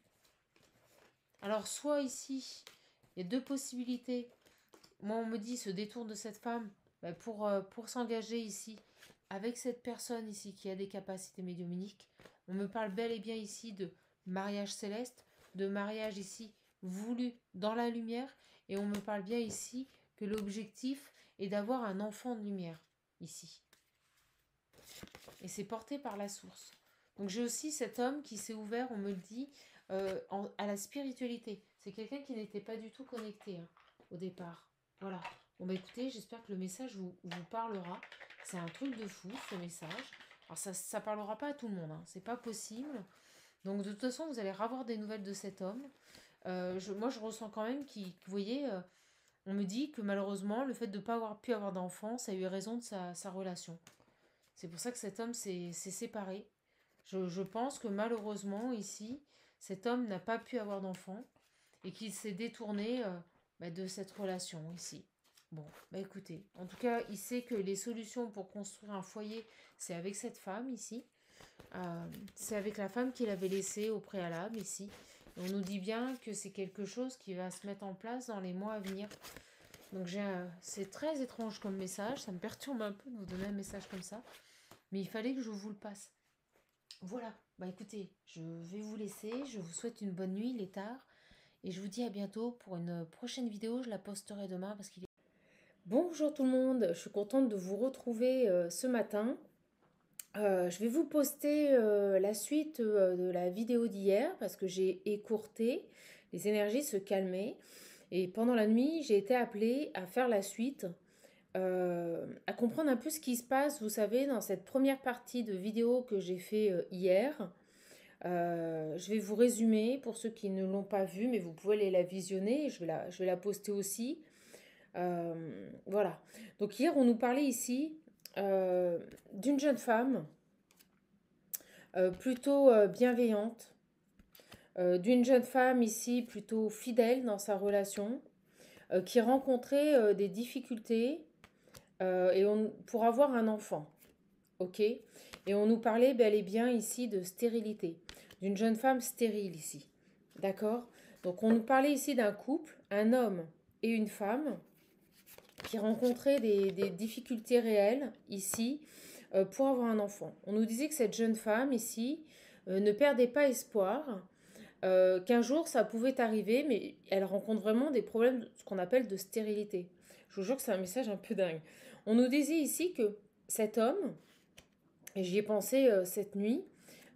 Alors, soit ici, il y a deux possibilités. Moi, on me dit, se détourne de cette femme pour s'engager ici, avec cette personne ici qui a des capacités médiumniques. On me parle bel et bien ici de mariage céleste, de mariage ici voulu dans la lumière, et on me parle bien ici que l'objectif est d'avoir un enfant de lumière ici. Et c'est porté par la source. Donc j'ai aussi cet homme qui s'est ouvert, on me le dit, à la spiritualité. C'est quelqu'un qui n'était pas du tout connecté au départ. Voilà. Bon bah écoutez, j'espère que le message vous parlera. C'est un truc de fou ce message. Alors ça parlera pas à tout le monde, hein. C'est pas possible. Donc de toute façon, vous allez revoir des nouvelles de cet homme. Moi je ressens quand même vous voyez, on me dit que malheureusement, le fait de ne pas avoir pu avoir d'enfant, ça a eu raison de sa relation. C'est pour ça que cet homme s'est séparé. Je pense que malheureusement, ici, cet homme n'a pas pu avoir d'enfant et qu'il s'est détourné de cette relation ici. Bon, bah écoutez, en tout cas, il sait que les solutions pour construire un foyer, c'est avec cette femme ici. C'est avec la femme qu'il avait laissée au préalable ici. Et on nous dit bien que c'est quelque chose qui va se mettre en place dans les mois à venir. Donc c'est très étrange comme message, ça me perturbe un peu de vous donner un message comme ça. Mais il fallait que je vous le passe. Voilà, bah écoutez, je vais vous laisser, je vous souhaite une bonne nuit, il est tard. Et je vous dis à bientôt pour une prochaine vidéo, je la posterai demain parce qu'il est... Bonjour tout le monde, je suis contente de vous retrouver ce matin. Je vais vous poster la suite de la vidéo d'hier parce que j'ai écourté, les énergies se calmaient et pendant la nuit j'ai été appelée à faire la suite, à comprendre un peu ce qui se passe, vous savez, dans cette première partie de vidéo que j'ai fait hier. Je vais vous résumer pour ceux qui ne l'ont pas vue, mais vous pouvez aller la visionner, je vais la poster aussi. Voilà. Donc hier, on nous parlait ici d'une jeune femme plutôt bienveillante, d'une jeune femme ici plutôt fidèle dans sa relation, qui rencontrait des difficultés pour avoir un enfant. Ok. Et on nous parlait bel et bien ici de stérilité, d'une jeune femme stérile ici. D'accord. Donc on nous parlait ici d'un couple, un homme et une femme qui rencontraient des difficultés réelles ici pour avoir un enfant. On nous disait que cette jeune femme ici ne perdait pas espoir, qu'un jour ça pouvait arriver, mais elle rencontre vraiment des problèmes, ce qu'on appelle de stérilité. Je vous jure que c'est un message un peu dingue. On nous disait ici que cet homme, et j'y ai pensé cette nuit,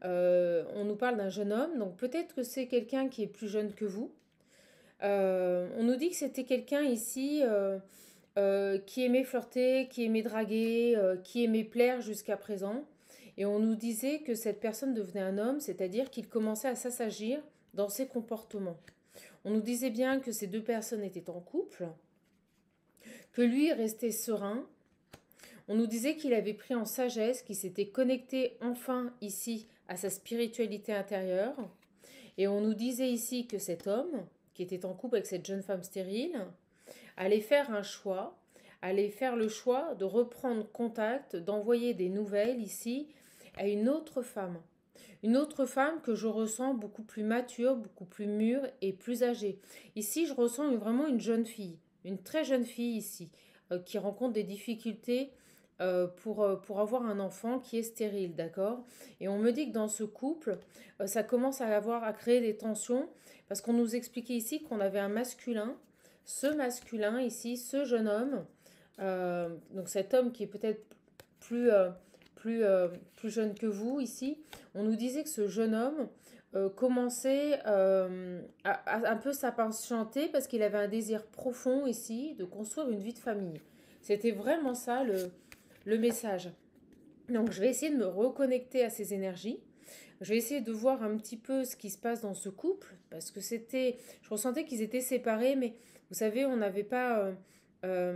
on nous parle d'un jeune homme, donc peut-être que c'est quelqu'un qui est plus jeune que vous. On nous dit que c'était quelqu'un ici qui aimait flirter, qui aimait draguer, qui aimait plaire jusqu'à présent. Et on nous disait que cette personne devenait un homme, c'est-à-dire qu'il commençait à s'assagir dans ses comportements. On nous disait bien que ces deux personnes étaient en couple, que lui restait serein. On nous disait qu'il avait pris en sagesse, qu'il s'était connecté enfin ici à sa spiritualité intérieure. Et on nous disait ici que cet homme, qui était en couple avec cette jeune femme stérile, allait faire un choix, allait faire le choix de reprendre contact, d'envoyer des nouvelles ici à une autre femme. Une autre femme que je ressens beaucoup plus mature, beaucoup plus mûre et plus âgée. Ici, je ressens vraiment une jeune fille, une très jeune fille ici, qui rencontre des difficultés pour avoir un enfant qui est stérile, d'accord. Et on me dit que dans ce couple, ça commence à créer des tensions, parce qu'on nous expliquait ici qu'on avait un masculin, ce masculin ici, ce jeune homme, donc cet homme qui est peut-être plus, plus jeune que vous ici, on nous disait que ce jeune homme commençait à un peu s'impatienter parce qu'il avait un désir profond ici de construire une vie de famille. C'était vraiment ça le message. Donc je vais essayer de me reconnecter à ces énergies. Je vais essayer de voir un petit peu ce qui se passe dans ce couple, parce que je ressentais qu'ils étaient séparés, mais vous savez, on n'avait pas... enfin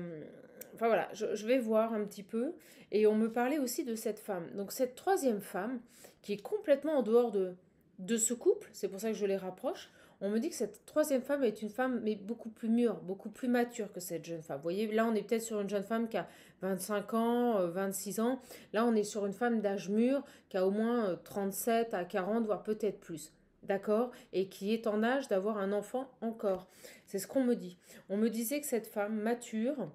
voilà, je vais voir un petit peu. Et on me parlait aussi de cette femme. Donc cette troisième femme, qui est complètement en dehors de ce couple, c'est pour ça que je les rapproche, on me dit que cette troisième femme est une femme, mais beaucoup plus mûre, beaucoup plus mature que cette jeune femme. Vous voyez, là, on est peut-être sur une jeune femme qui a 25 ans, 26 ans. Là, on est sur une femme d'âge mûr qui a au moins 37 à 40, voire peut-être plus. D'accord. Et qui est en âge d'avoir un enfant encore. C'est ce qu'on me dit. On me disait que cette femme mature,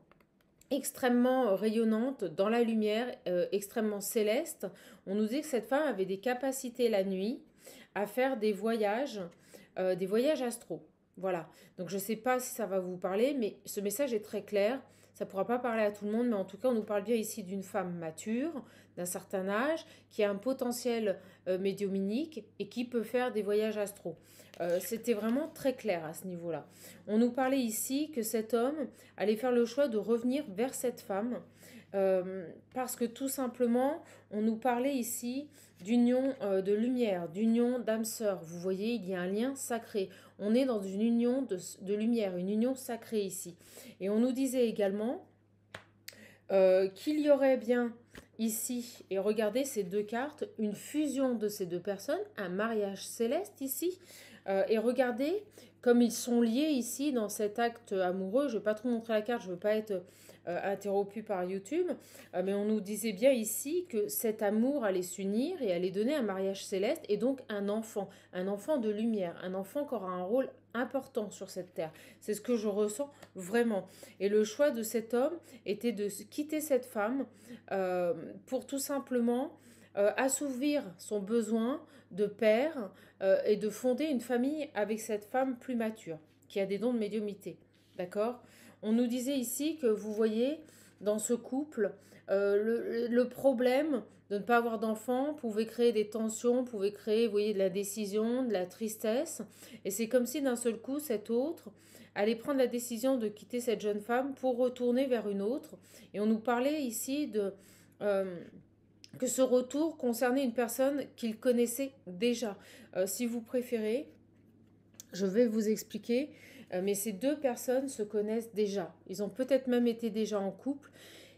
extrêmement rayonnante dans la lumière, extrêmement céleste, on nous dit que cette femme avait des capacités la nuit à faire des voyages astro. Voilà. Donc je ne sais pas si ça va vous parler, mais ce message est très clair. Ça ne pourra pas parler à tout le monde, mais en tout cas, on nous parle bien ici d'une femme mature, d'un certain âge, qui a un potentiel médiumnique et qui peut faire des voyages astro. C'était vraiment très clair à ce niveau-là. On nous parlait ici que cet homme allait faire le choix de revenir vers cette femme parce que tout simplement, on nous parlait ici d'union de lumière, d'union d'âme sœur. Vous voyez, il y a un lien sacré. On est dans une union de lumière, une union sacrée ici. Et on nous disait également qu'il y aurait bien ici, et regardez ces deux cartes, une fusion de ces deux personnes, un mariage céleste ici, et regardez comme ils sont liés ici dans cet acte amoureux. Je ne vais pas trop montrer la carte, je ne veux pas être interrompu par YouTube, mais on nous disait bien ici que cet amour allait s'unir et allait donner un mariage céleste et donc un enfant de lumière, un enfant qui aura un rôle important sur cette terre. C'est ce que je ressens vraiment. Et le choix de cet homme était de quitter cette femme pour tout simplement assouvir son besoin de père et de fonder une famille avec cette femme plus mature, qui a des dons de médiumnité. D'accord ? On nous disait ici que vous voyez, dans ce couple, le problème de ne pas avoir d'enfant pouvait créer des tensions, pouvait créer, vous voyez, de la décision, de la tristesse. Et c'est comme si d'un seul coup, cet autre allait prendre la décision de quitter cette jeune femme pour retourner vers une autre. Et on nous parlait ici de... euh, que ce retour concernait une personne qu'il connaissait déjà. Si vous préférez, je vais vous expliquer, mais ces deux personnes se connaissent déjà. Ils ont peut-être même été déjà en couple.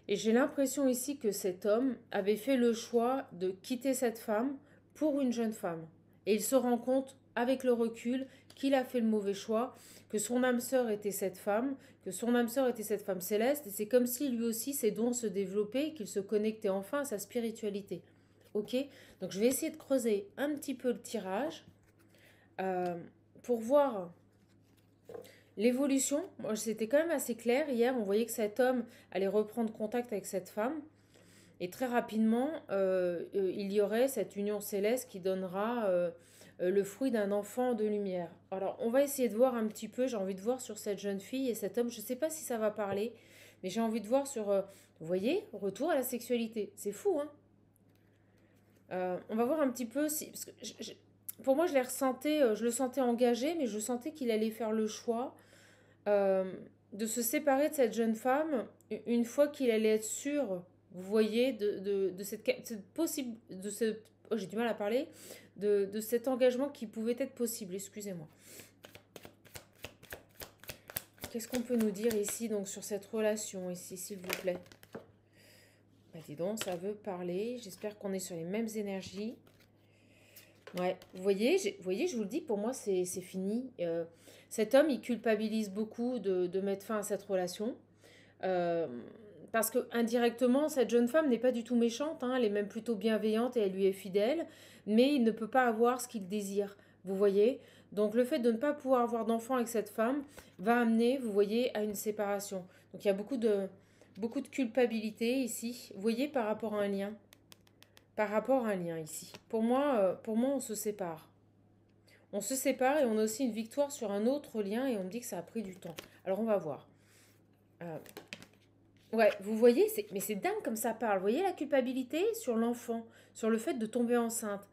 Et j'ai l'impression ici que cet homme avait fait le choix de quitter cette femme pour une jeune femme. Et il se rend compte, avec le recul, qu'il a fait le mauvais choix, que son âme sœur était cette femme, que son âme sœur était cette femme céleste. Et c'est comme si lui aussi, ses dons se développaient, qu'il se connectait enfin à sa spiritualité. Ok. Donc je vais essayer de creuser un petit peu le tirage euh, pour voir l'évolution. Moi, c'était quand même assez clair. Hier, on voyait que cet homme allait reprendre contact avec cette femme. Et très rapidement, il y aurait cette union céleste qui donnera le fruit d'un enfant de lumière. Alors, on va essayer de voir un petit peu. J'ai envie de voir sur cette jeune fille et cet homme. Je ne sais pas si ça va parler, mais j'ai envie de voir sur... vous voyez, retour à la sexualité. C'est fou, hein. On va voir un petit peu si... Parce que pour moi, je le sentais engagé, mais je sentais qu'il allait faire le choix euh, de se séparer de cette jeune femme une fois qu'il allait être sûr, vous voyez, cette possible, de ce, oh, j'ai du mal à parler, de cet engagement qui pouvait être possible, excusez-moi. Qu'est-ce qu'on peut nous dire ici, donc, sur cette relation, ici, s'il vous plaît? Bah, dis donc, ça veut parler, j'espère qu'on est sur les mêmes énergies. Ouais, vous voyez, je vous le dis, pour moi, c'est fini. Cet homme, il culpabilise beaucoup de mettre fin à cette relation. Euh, Parce que indirectement, cette jeune femme n'est pas du tout méchante, hein, elle est même plutôt bienveillante et elle lui est fidèle, mais il ne peut pas avoir ce qu'il désire, vous voyez. Donc le fait de ne pas pouvoir avoir d'enfant avec cette femme va amener, vous voyez, à une séparation. Donc il y a beaucoup de culpabilité ici, vous voyez, par rapport à un lien. Par rapport à un lien ici. Pour moi, on se sépare. On se sépare et on a aussi une victoire sur un autre lien et on me dit que ça a pris du temps. Alors on va voir. Euh, Ouais, vous voyez, mais c'est dingue comme ça parle. Vous voyez la culpabilité sur l'enfant, sur le fait de tomber enceinte.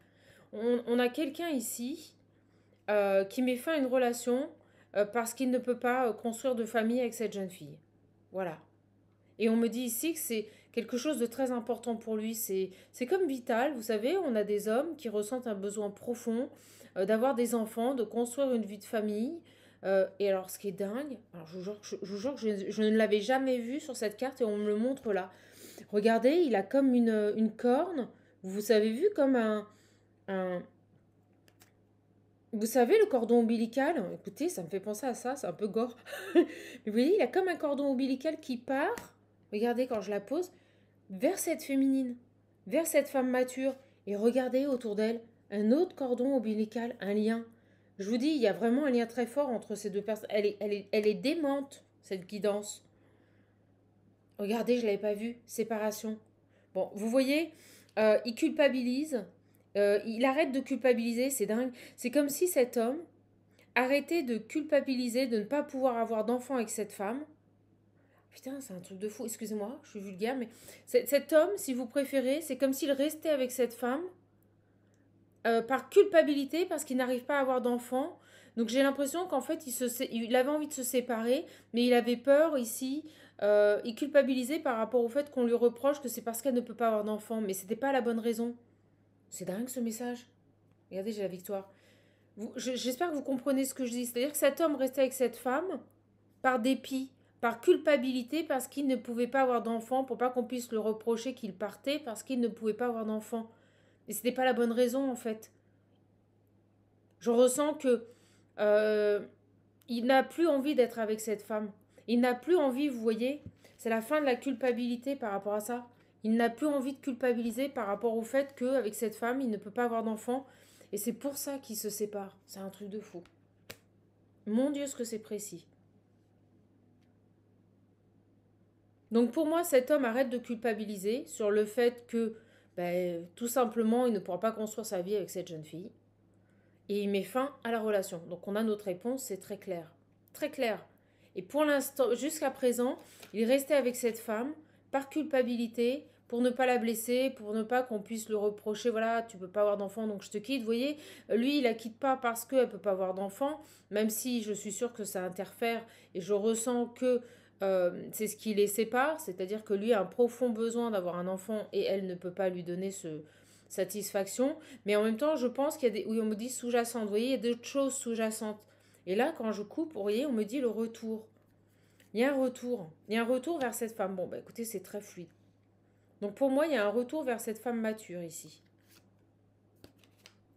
On a quelqu'un ici qui met fin à une relation parce qu'il ne peut pas construire de famille avec cette jeune fille. Voilà. Et on me dit ici que c'est quelque chose de très important pour lui. C'est comme vital, vous savez, on a des hommes qui ressentent un besoin profond d'avoir des enfants, de construire une vie de famille. Et alors, ce qui est dingue, alors je vous jure que je ne l'avais jamais vu sur cette carte et on me le montre là. Regardez, il a comme une corne. Vous avez vu comme un... Vous savez, le cordon ombilical, écoutez, ça me fait penser à ça, c'est un peu gore. Mais vous voyez, il a comme un cordon ombilical qui part, regardez quand je la pose, vers cette féminine, vers cette femme mature. Et regardez autour d'elle, un autre cordon ombilical, un lien. Je vous dis, il y a vraiment un lien très fort entre ces deux personnes. Elle est démente, cette guidance. Regardez, je ne l'avais pas vue. Séparation. Bon, vous voyez, il culpabilise. Il arrête de culpabiliser, c'est dingue. C'est comme si cet homme arrêtait de culpabiliser de ne pas pouvoir avoir d'enfant avec cette femme. Putain, c'est un truc de fou. Excusez-moi, je suis vulgaire, mais cet homme, si vous préférez, c'est comme s'il restait avec cette femme par culpabilité, parce qu'il n'arrive pas à avoir d'enfant. Donc j'ai l'impression qu'en fait, il avait envie de se séparer, mais il avait peur ici. Il culpabilisait par rapport au fait qu'on lui reproche que c'est parce qu'elle ne peut pas avoir d'enfant, mais c'était pas la bonne raison. C'est dingue ce message. Regardez, j'ai la victoire. J'espère que vous comprenez ce que je dis. C'est-à-dire que cet homme restait avec cette femme par dépit, par culpabilité, parce qu'il ne pouvait pas avoir d'enfant, pour pas qu'on puisse le reprocher qu'il partait parce qu'il ne pouvait pas avoir d'enfant. Et c'était pas la bonne raison en fait. Je ressens que il n'a plus envie d'être avec cette femme. Il n'a plus envie, vous voyez, c'est la fin de la culpabilité par rapport à ça. Il n'a plus envie de culpabiliser par rapport au fait qu'avec cette femme, il ne peut pas avoir d'enfant. Et c'est pour ça qu'il se sépare. C'est un truc de fou. Mon Dieu, ce que c'est précis. Donc pour moi, cet homme arrête de culpabiliser sur le fait que, ben, tout simplement, il ne pourra pas construire sa vie avec cette jeune fille. Et il met fin à la relation. Donc on a notre réponse, c'est très clair. Très clair. Et pour l'instant, jusqu'à présent, il restait avec cette femme par culpabilité, pour ne pas la blesser, pour ne pas qu'on puisse le reprocher, voilà, tu peux pas avoir d'enfant, donc je te quitte. Vous voyez, lui, il la quitte pas parce qu'elle peut pas avoir d'enfant, même si je suis sûre que ça interfère et je ressens que c'est ce qui les sépare, c'est-à-dire que lui a un profond besoin d'avoir un enfant et elle ne peut pas lui donner ce satisfaction. Mais en même temps, je pense qu'il y a des, oui, on me dit sous-jacentes, vous voyez, il y a d'autres choses sous-jacentes. Et là, quand je coupe, vous voyez, on me dit le retour. Il y a un retour. Il y a un retour vers cette femme. Bon, bah écoutez, c'est très fluide. Donc pour moi, il y a un retour vers cette femme mature ici.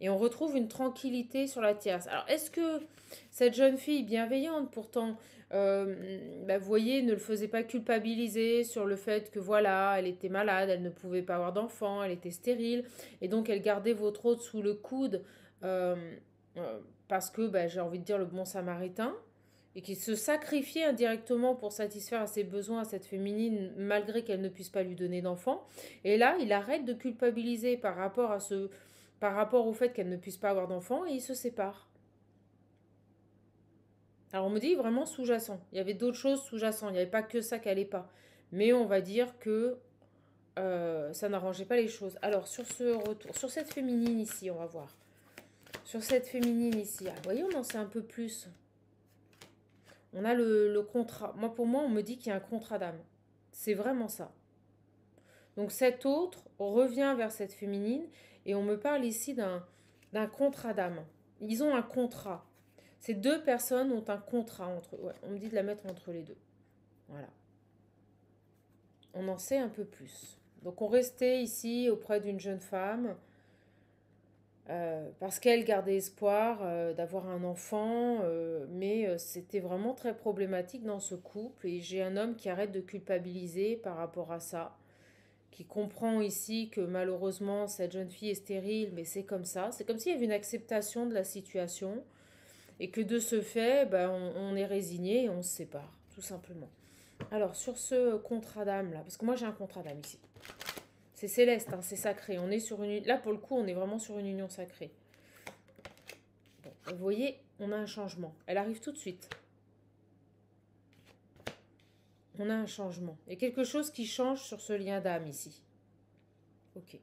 Et on retrouve une tranquillité sur la tierce. Alors, est-ce que cette jeune fille bienveillante, pourtant, vous voyez, ne le faisait pas culpabiliser sur le fait que, voilà, elle était malade, elle ne pouvait pas avoir d'enfant, elle était stérile, et donc elle gardait votre hôte sous le coude euh, parce que, j'ai envie de dire, le bon samaritain, et qui se sacrifiait indirectement pour satisfaire à ses besoins à cette féminine, malgré qu'elle ne puisse pas lui donner d'enfant. Et là, il arrête de culpabiliser par rapport au fait qu'elle ne puisse pas avoir d'enfant et ils se séparent. Alors on me dit vraiment sous-jacent. Il y avait d'autres choses sous-jacent. Il n'y avait pas que ça qui n'allait pas. Mais on va dire que ça n'arrangeait pas les choses. Alors sur ce retour, sur cette féminine ici, on va voir. Sur cette féminine ici, vous voyez, on en sait un peu plus. On a le contrat. Pour moi, on me dit qu'il y a un contrat d'âme. C'est vraiment ça. Donc cet autre revient vers cette féminine et on me parle ici d'un contrat d'âme. Ils ont un contrat. Ces deux personnes ont un contrat entre eux. Ouais, on me dit de la mettre entre les deux. Voilà. On en sait un peu plus. Donc on restait ici auprès d'une jeune femme parce qu'elle gardait espoir d'avoir un enfant, mais c'était vraiment très problématique dans ce couple. Et j'ai un homme qui arrête de culpabiliser par rapport à ça, qui comprend ici que malheureusement cette jeune fille est stérile, mais c'est comme ça. C'est comme s'il y avait une acceptation de la situation et que de ce fait, on est résigné et on se sépare, tout simplement. Alors sur ce contrat d'âme là, parce que moi j'ai un contrat d'âme ici. C'est céleste, hein, c'est sacré. On est sur une, là pour le coup, on est vraiment sur une union sacrée. Bon, vous voyez, on a un changement. Elle arrive tout de suite. On a un changement. Il y a quelque chose qui change sur ce lien d'âme ici. Ok.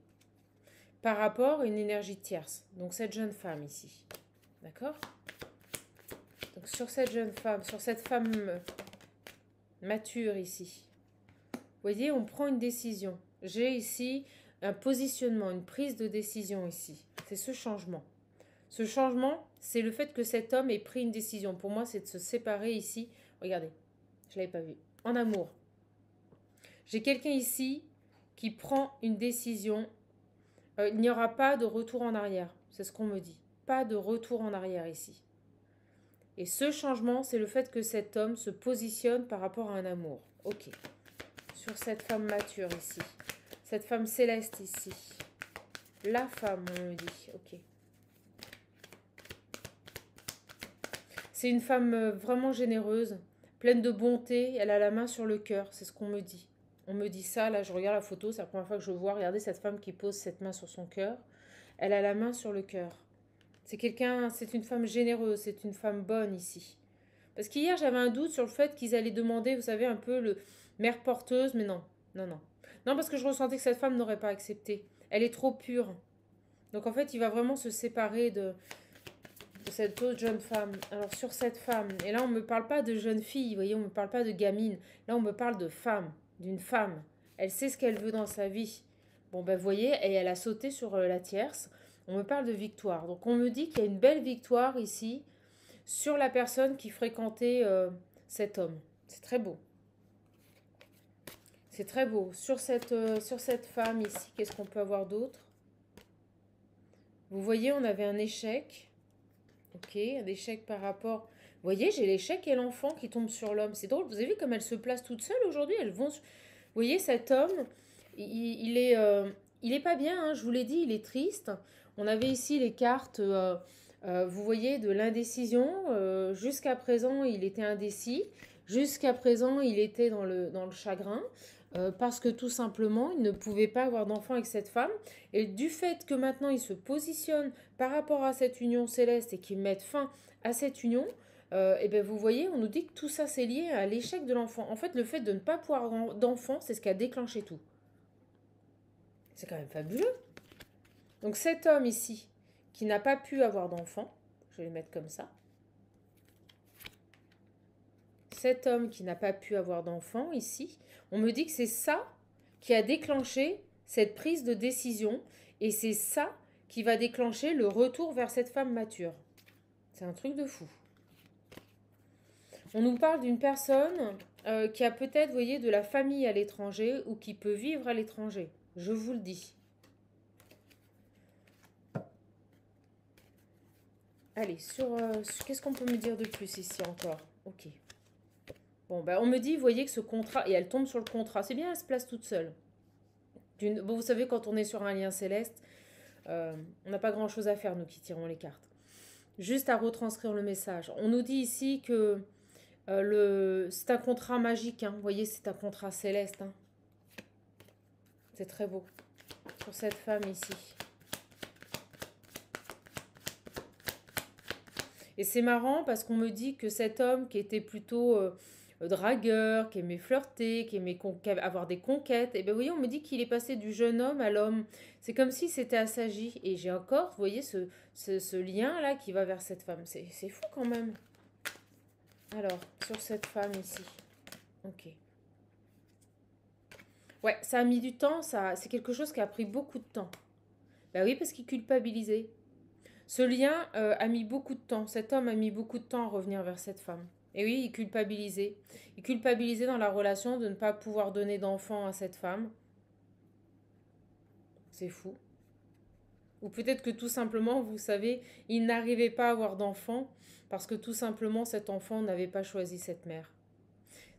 Par rapport à une énergie tierce. Donc cette jeune femme ici. D'accord ? Donc sur cette jeune femme, sur cette femme mature ici. Vous voyez, on prend une décision. J'ai ici un positionnement, une prise de décision ici. C'est ce changement. Ce changement, c'est le fait que cet homme ait pris une décision. Pour moi, c'est de se séparer ici. Regardez, je ne l'avais pas vu. En amour. J'ai quelqu'un ici qui prend une décision. Il n'y aura pas de retour en arrière. C'est ce qu'on me dit. Pas de retour en arrière ici. Et ce changement, c'est le fait que cet homme se positionne par rapport à un amour. Ok. Sur cette femme mature ici. Cette femme céleste ici. La femme, on me dit. Ok. C'est une femme vraiment généreuse, pleine de bonté. Elle a la main sur le cœur. C'est ce qu'on me dit. On me dit ça. Là, je regarde la photo. C'est la première fois que je vois. Regardez cette femme qui pose cette main sur son cœur. Elle a la main sur le cœur. C'est une femme généreuse. C'est une femme bonne ici. Parce qu'hier, j'avais un doute sur le fait qu'ils allaient demander, vous savez, un peu le mère porteuse. Mais non. Non, non. Non, parce que je ressentais que cette femme n'aurait pas accepté. Elle est trop pure. Donc en fait, il va vraiment se séparer de cette autre jeune femme. Alors sur cette femme, et là on ne me parle pas de jeune fille, vous voyez, on ne me parle pas de gamine. Là on me parle de femme, d'une femme. Elle sait ce qu'elle veut dans sa vie. Bon vous voyez, et elle a sauté sur la tierce. On me parle de victoire. Donc on me dit qu'il y a une belle victoire ici sur la personne qui fréquentait cet homme. C'est très beau. C'est très beau. Sur cette femme ici, qu'est-ce qu'on peut avoir d'autre? Vous voyez, on avait un échec. Ok, un échec par rapport... Vous voyez, j'ai l'échec et l'enfant qui tombe sur l'homme. C'est drôle, vous avez vu comme elle se place toute seule aujourd'hui. Elles vont... Vous voyez, cet homme, il est pas bien, hein, je vous l'ai dit, il est triste. On avait ici les cartes, vous voyez, de l'indécision. Jusqu'à présent, il était indécis. Jusqu'à présent, il était dans le chagrin. Parce que tout simplement, il ne pouvait pas avoir d'enfant avec cette femme. Et du fait que maintenant, il se positionne par rapport à cette union céleste et qu'il mette fin à cette union, et bien vous voyez, on nous dit que tout ça c'est lié à l'échec de l'enfant. En fait, le fait de ne pas pouvoir avoir d'enfant, c'est ce qui a déclenché tout. C'est quand même fabuleux. Donc cet homme ici, qui n'a pas pu avoir d'enfant, je vais le mettre comme ça. Cet homme qui n'a pas pu avoir d'enfant ici, on me dit que c'est ça qui a déclenché cette prise de décision et c'est ça qui va déclencher le retour vers cette femme mature. C'est un truc de fou. On nous parle d'une personne qui a peut-être, vous voyez, de la famille à l'étranger ou qui peut vivre à l'étranger. Je vous le dis. Allez, sur qu'est-ce qu'on peut me dire de plus ici encore? Ok. Bon, on me dit, vous voyez, que ce contrat, et elle tombe sur le contrat. C'est bien, elle se place toute seule. Bon, vous savez, quand on est sur un lien céleste, on n'a pas grand-chose à faire, nous qui tirons les cartes. Juste à retranscrire le message. On nous dit ici que c'est un contrat magique. Hein. Vous voyez, c'est un contrat céleste. Hein. C'est très beau. Pour cette femme ici. Et c'est marrant parce qu'on me dit que cet homme qui était plutôt dragueur, qui aimait flirter, qui aimait avoir des conquêtes, et bien vous voyez, on me dit qu'il est passé du jeune homme à l'homme. C'est comme si c'était assagi. Et j'ai encore, vous voyez, ce lien-là qui va vers cette femme. C'est fou quand même. Alors, sur cette femme ici. Ok. Ouais, ça a mis du temps, c'est quelque chose qui a pris beaucoup de temps. Ben oui, parce qu'il culpabilisait. Ce lien a mis beaucoup de temps. Cet homme a mis beaucoup de temps à revenir vers cette femme. Et oui, il culpabilisait. Il culpabilisait dans la relation de ne pas pouvoir donner d'enfant à cette femme. C'est fou. Ou peut-être que tout simplement, vous savez, il n'arrivait pas à avoir d'enfant parce que tout simplement, cet enfant n'avait pas choisi cette mère.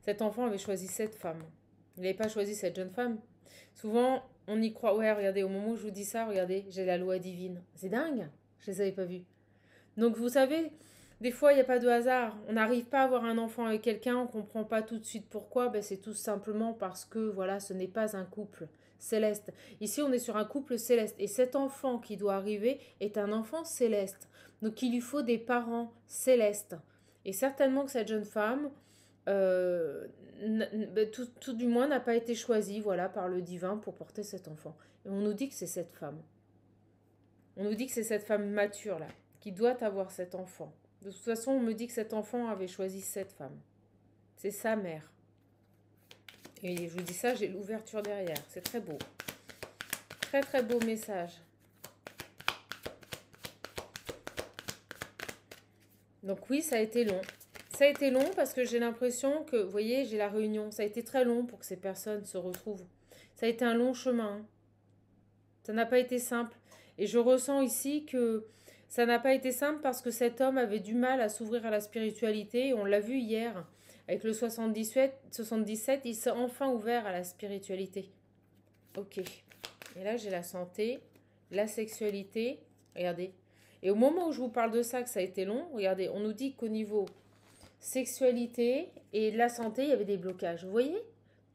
Cet enfant avait choisi cette femme. Il n'avait pas choisi cette jeune femme. Souvent, on y croit. Ouais, regardez, au moment où je vous dis ça, regardez, j'ai la loi divine. C'est dingue. Je ne les avais pas vus. Donc, vous savez, des fois, il n'y a pas de hasard. On n'arrive pas à avoir un enfant avec quelqu'un, on ne comprend pas tout de suite pourquoi. Ben, c'est tout simplement parce que, voilà, ce n'est pas un couple céleste. Ici, on est sur un couple céleste. Et cet enfant qui doit arriver est un enfant céleste. Donc, il lui faut des parents célestes. Et certainement que cette jeune femme, tout du moins, n'a pas été choisie, voilà, par le divin pour porter cet enfant. Et on nous dit que c'est cette femme. On nous dit que c'est cette femme mature, là, qui doit avoir cet enfant. De toute façon, on me dit que cet enfant avait choisi cette femme. C'est sa mère. Et je vous dis ça, j'ai l'ouverture derrière. C'est très beau. Très très beau message. Donc oui, ça a été long. Ça a été long parce que j'ai l'impression que, vous voyez, j'ai la réunion. Ça a été très long pour que ces personnes se retrouvent. Ça a été un long chemin. Ça n'a pas été simple. Et je ressens ici que ça n'a pas été simple parce que cet homme avait du mal à s'ouvrir à la spiritualité. Et on l'a vu hier avec le 77, il s'est enfin ouvert à la spiritualité. Ok. Et là, j'ai la santé, la sexualité. Regardez. Et au moment où je vous parle de ça, que ça a été long, regardez, on nous dit qu'au niveau sexualité et la santé, il y avait des blocages. Vous voyez?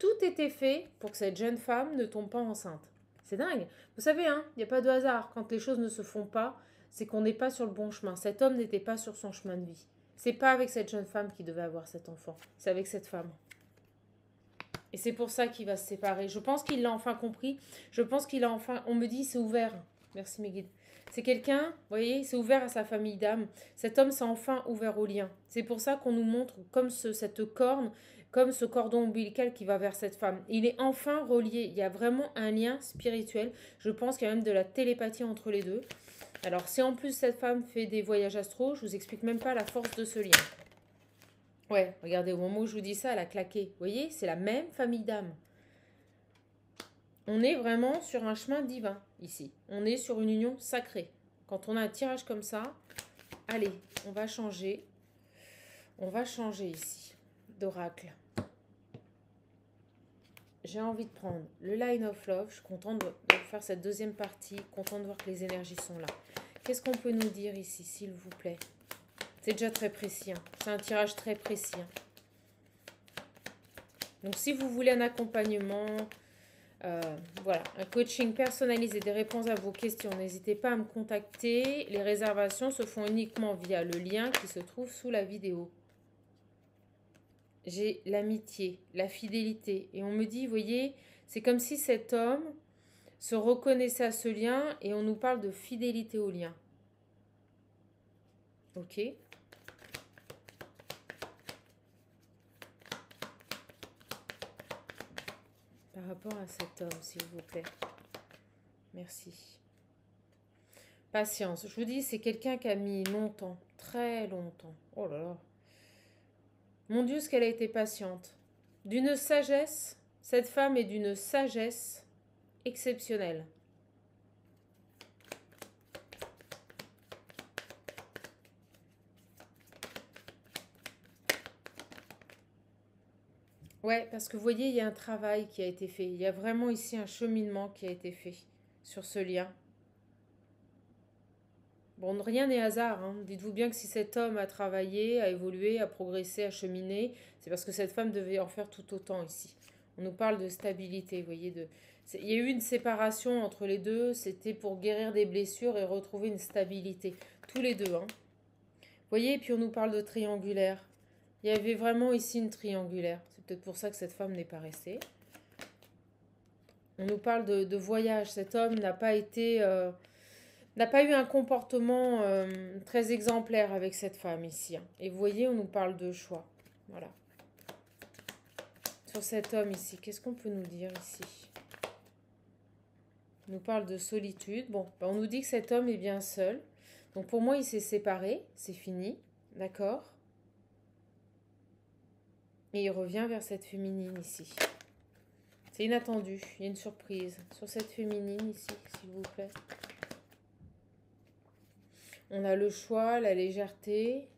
Tout était fait pour que cette jeune femme ne tombe pas enceinte. C'est dingue. Vous savez, hein, il n'y a pas de hasard. Quand les choses ne se font pas, c'est qu'on n'est pas sur le bon chemin. Cet homme n'était pas sur son chemin de vie. C'est pas avec cette jeune femme qu'il devait avoir cet enfant. C'est avec cette femme. Et c'est pour ça qu'il va se séparer. Je pense qu'il l'a enfin compris. Je pense qu'il a enfin... On me dit, c'est ouvert. Merci mes guides. C'est quelqu'un, vous voyez, c'est ouvert à sa famille d'âme. Cet homme s'est enfin ouvert au lien. C'est pour ça qu'on nous montre comme cette corne, comme ce cordon ombilical qui va vers cette femme. Il est enfin relié. Il y a vraiment un lien spirituel. Je pense qu'il y a même de la télépathie entre les deux. Alors, si en plus cette femme fait des voyages astro, je vous explique même pas la force de ce lien. Ouais, regardez, au moment où je vous dis ça, elle a claqué. Vous voyez, c'est la même famille d'âme. On est vraiment sur un chemin divin, ici. On est sur une union sacrée. Quand on a un tirage comme ça, allez, on va changer. On va changer ici, d'oracle. J'ai envie de prendre le Line of Love. Je suis contente de faire cette deuxième partie. Contente de voir que les énergies sont là. Qu'est-ce qu'on peut nous dire ici, s'il vous plaît? C'est déjà très précis. Hein. C'est un tirage très précis. Hein. Donc, si vous voulez un accompagnement, Euh, voilà, un coaching personnalisé, des réponses à vos questions. N'hésitez pas à me contacter. Les réservations se font uniquement via le lien qui se trouve sous la vidéo. J'ai l'amitié, la fidélité. Et on me dit, vous voyez, c'est comme si cet homme se reconnaissait à ce lien et on nous parle de fidélité au lien. Ok. Par rapport à cet homme, s'il vous plaît. Merci. Patience. Je vous dis, c'est quelqu'un qui a mis longtemps, très longtemps. Oh là là. Mon Dieu, ce qu'elle a été patiente. D'une sagesse, cette femme est d'une sagesse exceptionnelle. Ouais, parce que vous voyez, il y a un travail qui a été fait. Il y a vraiment ici un cheminement qui a été fait sur ce lien. Bon, rien n'est hasard, hein. Dites-vous bien que si cet homme a travaillé, a évolué, a progressé, a cheminé, c'est parce que cette femme devait en faire tout autant ici. On nous parle de stabilité, vous voyez. Il y a eu une séparation entre les deux, c'était pour guérir des blessures et retrouver une stabilité. Tous les deux, hein. Vous voyez, et puis on nous parle de triangulaire. Il y avait vraiment ici une triangulaire. C'est peut-être pour ça que cette femme n'est pas restée. On nous parle de voyage. Cet homme n'a pas été... n'a pas eu un comportement très exemplaire avec cette femme ici, hein. Et vous voyez, on nous parle de choix. Voilà. Sur cet homme ici, qu'est-ce qu'on peut nous dire ici? On nous parle de solitude. Bon, on nous dit que cet homme est bien seul. Donc pour moi, il s'est séparé. C'est fini. D'accord? Et il revient vers cette féminine ici. C'est inattendu. Il y a une surprise sur cette féminine ici, s'il vous plaît. On a le choix, la légèreté.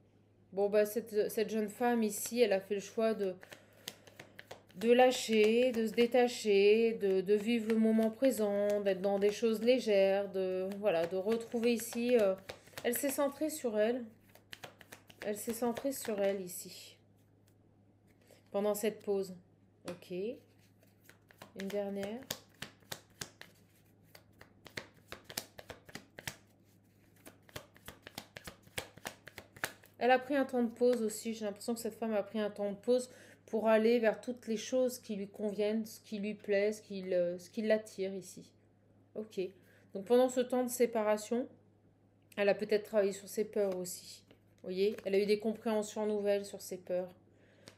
Bon, bah, cette jeune femme ici, elle a fait le choix de lâcher, de se détacher, de vivre le moment présent, d'être dans des choses légères, voilà, de retrouver ici. Elle s'est centrée sur elle. Elle s'est centrée sur elle ici. Pendant cette pause. Ok. Une dernière. Elle a pris un temps de pause aussi. J'ai l'impression que cette femme a pris un temps de pause pour aller vers toutes les choses qui lui conviennent, ce qui lui plaît, ce qui l'attire ici. Ok. Donc pendant ce temps de séparation, elle a peut-être travaillé sur ses peurs aussi. Vous voyez, elle a eu des compréhensions nouvelles sur ses peurs.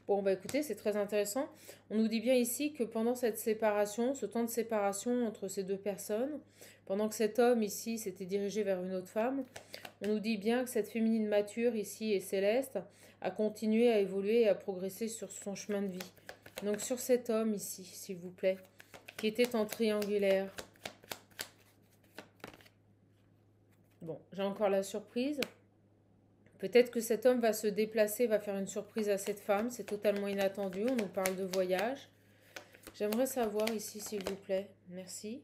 Bon, bah écoutez, c'est très intéressant. On nous dit bien ici que pendant cette séparation, ce temps de séparation entre ces deux personnes, pendant que cet homme ici s'était dirigé vers une autre femme, on nous dit bien que cette féminine mature ici et céleste a continué à évoluer et à progresser sur son chemin de vie. Donc sur cet homme ici, s'il vous plaît, qui était en triangulaire. Bon, j'ai encore la surprise. Peut-être que cet homme va se déplacer, va faire une surprise à cette femme. C'est totalement inattendu. On nous parle de voyage. J'aimerais savoir ici, s'il vous plaît. Merci.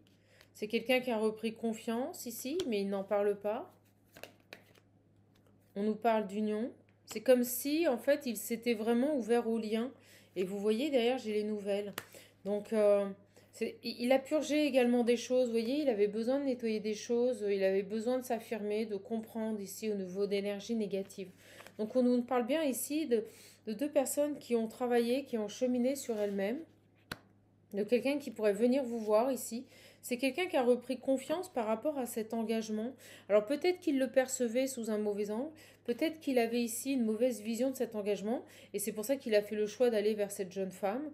C'est quelqu'un qui a repris confiance ici, mais il n'en parle pas. On nous parle d'union. C'est comme si, en fait, il s'était vraiment ouvert au lien. Et vous voyez, derrière, j'ai les nouvelles. Donc, il a purgé également des choses. Vous voyez, il avait besoin de nettoyer des choses. Il avait besoin de s'affirmer, de comprendre ici au niveau d'énergie négative. Donc, on nous parle bien ici de deux personnes qui ont travaillé, qui ont cheminé sur elles-mêmes. De quelqu'un qui pourrait venir vous voir ici. C'est quelqu'un qui a repris confiance par rapport à cet engagement. Alors peut-être qu'il le percevait sous un mauvais angle, peut-être qu'il avait ici une mauvaise vision de cet engagement, et c'est pour ça qu'il a fait le choix d'aller vers cette jeune femme.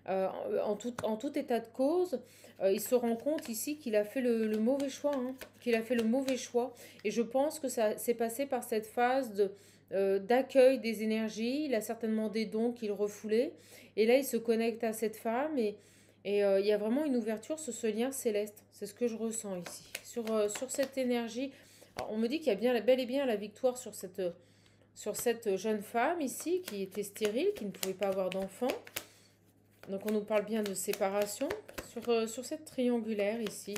En tout état de cause, il se rend compte ici qu'il a fait le mauvais choix, hein, qu'il a fait le mauvais choix. Et je pense que ça s'est passé par cette phase d'accueil des énergies. Il a certainement des dons qu'il refoulait. Et là, il se connecte à cette femme et il y a vraiment une ouverture sur ce lien céleste. C'est ce que je ressens ici. Sur cette énergie, alors, on me dit qu'il y a bien, bel et bien la victoire sur cette jeune femme ici qui était stérile, qui ne pouvait pas avoir d'enfant. Donc on nous parle bien de séparation sur cette triangulaire ici.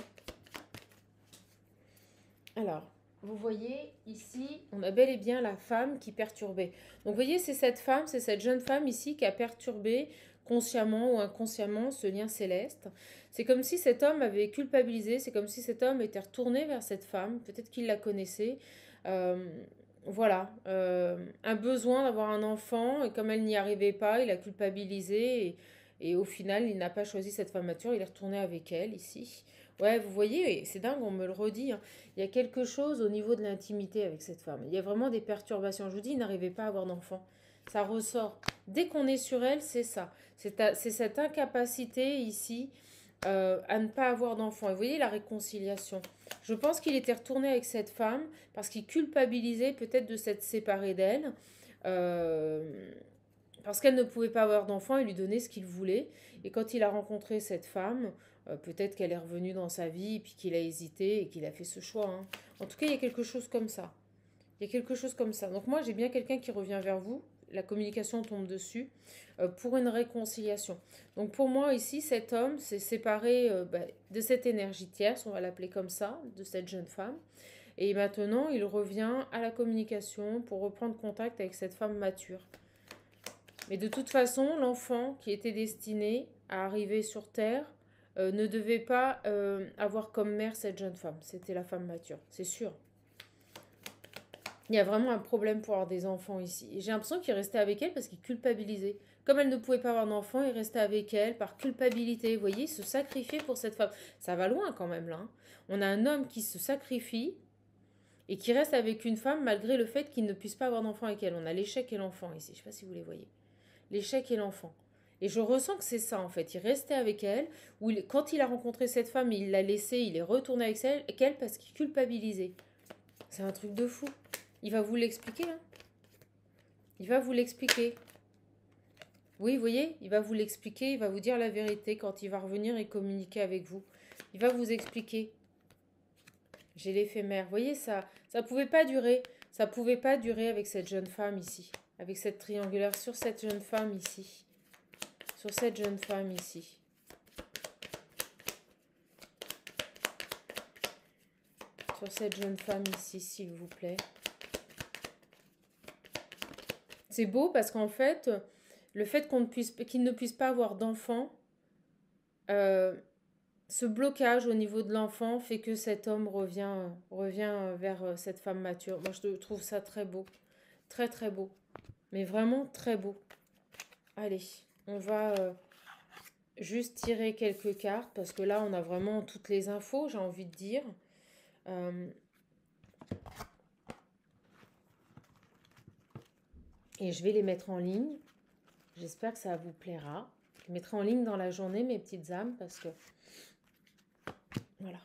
Alors, vous voyez ici, on a bel et bien la femme qui perturbait. Donc vous voyez, c'est cette femme, c'est cette jeune femme ici qui a perturbé, consciemment ou inconsciemment, ce lien céleste. C'est comme si cet homme avait culpabilisé, c'est comme si cet homme était retourné vers cette femme, peut-être qu'il la connaissait. Euh, voilà, un besoin d'avoir un enfant, et comme elle n'y arrivait pas, il a culpabilisé, et au final, il n'a pas choisi cette femme mature, il est retourné avec elle ici. Ouais, vous voyez, c'est dingue, on me le redit, hein. Il y a quelque chose au niveau de l'intimité avec cette femme. Il y a vraiment des perturbations. Je vous dis, il n'arrivait pas à avoir d'enfant. Ça ressort. Dès qu'on est sur elle, c'est ça. C'est cette incapacité ici à ne pas avoir d'enfant. Et vous voyez la réconciliation. Je pense qu'il était retourné avec cette femme parce qu'il culpabilisait peut-être de s'être séparé d'elle. euh, Parce qu'elle ne pouvait pas avoir d'enfant, il lui donnait ce qu'il voulait. Et quand il a rencontré cette femme, peut-être qu'elle est revenue dans sa vie, puis qu'il a hésité et qu'il a fait ce choix, hein. En tout cas, il y a quelque chose comme ça. Il y a quelque chose comme ça. Donc moi, j'ai bien quelqu'un qui revient vers vous. La communication tombe dessus pour une réconciliation. Donc pour moi, ici, cet homme s'est séparé de cette énergie tierce, on va l'appeler comme ça, de cette jeune femme. Et maintenant, il revient à la communication pour reprendre contact avec cette femme mature. Mais de toute façon, l'enfant qui était destiné à arriver sur Terre ne devait pas avoir comme mère cette jeune femme. C'était la femme mature, c'est sûr. Il y a vraiment un problème pour avoir des enfants ici. Et j'ai l'impression qu'il restait avec elle parce qu'il culpabilisait. Comme elle ne pouvait pas avoir d'enfant, il restait avec elle par culpabilité. Vous voyez, il se sacrifiait pour cette femme. Ça va loin quand même là, hein. On a un homme qui se sacrifie et qui reste avec une femme malgré le fait qu'il ne puisse pas avoir d'enfant avec elle. On a l'échec et l'enfant ici. Je ne sais pas si vous les voyez. L'échec et l'enfant. Et je ressens que c'est ça en fait. Il restait avec elle. Quand il a rencontré cette femme, il l'a laissée, il est retourné avec elle parce qu'il culpabilisait. C'est un truc de fou. Il va vous l'expliquer, hein. Il va vous l'expliquer. Oui, vous voyez, il va vous l'expliquer, il va vous dire la vérité quand il va revenir et communiquer avec vous. Il va vous expliquer. J'ai l'éphémère. Vous voyez, ça pouvait pas durer. Ça pouvait pas durer avec cette jeune femme ici. Avec cette triangulaire sur cette jeune femme ici. Sur cette jeune femme ici. Sur cette jeune femme ici, s'il vous plaît. C'est beau parce qu'en fait, le fait qu'il ne puisse pas avoir d'enfant, euh, ce blocage au niveau de l'enfant fait que cet homme revient vers cette femme mature. Moi, je trouve ça très beau. Très, très beau. Mais vraiment très beau. Allez, on va juste tirer quelques cartes parce que là, on a vraiment toutes les infos, j'ai envie de dire. Et je vais les mettre en ligne. J'espère que ça vous plaira. Je les mettrai en ligne dans la journée, mes petites âmes, parce que... Voilà.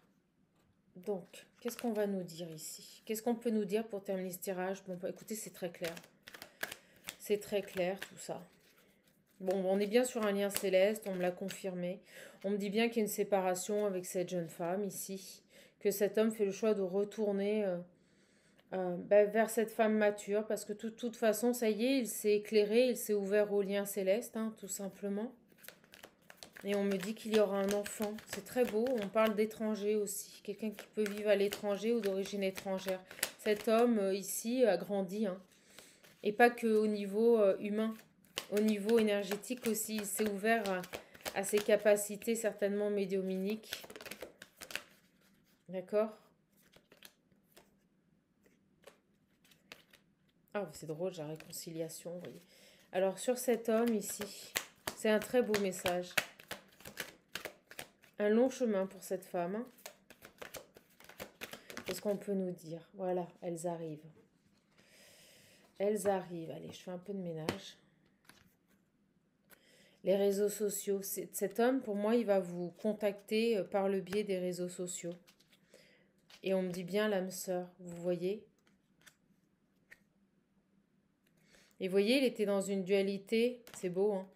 Donc, qu'est-ce qu'on va nous dire ici? Qu'est-ce qu'on peut nous dire pour terminer ce tirage? Bon, bah, écoutez, c'est très clair. C'est très clair, tout ça. Bon, on est bien sur un lien céleste, on me l'a confirmé. On me dit bien qu'il y a une séparation avec cette jeune femme ici. Que cet homme fait le choix de retourner vers cette femme mature. Parce que de toute façon, ça y est, il s'est éclairé, il s'est ouvert au lien céleste, hein, tout simplement. Et on me dit qu'il y aura un enfant. C'est très beau. On parle d'étranger aussi. Quelqu'un qui peut vivre à l'étranger ou d'origine étrangère. Cet homme ici a grandi, hein. Et pas qu'au niveau humain. Au niveau énergétique aussi. Il s'est ouvert à ses capacités certainement médiumniques. D'accord? Ah, c'est drôle, j'ai la réconciliation, vous voyez. Alors, sur cet homme ici, c'est un très beau message. Un long chemin pour cette femme, hein. Qu'est-ce qu'on peut nous dire? Voilà, elles arrivent. Elles arrivent. Allez, je fais un peu de ménage. Les réseaux sociaux. Cet homme, pour moi, il va vous contacter par le biais des réseaux sociaux. Et on me dit bien l'âme sœur, vous voyez? Et vous voyez, il était dans une dualité. C'est beau, hein?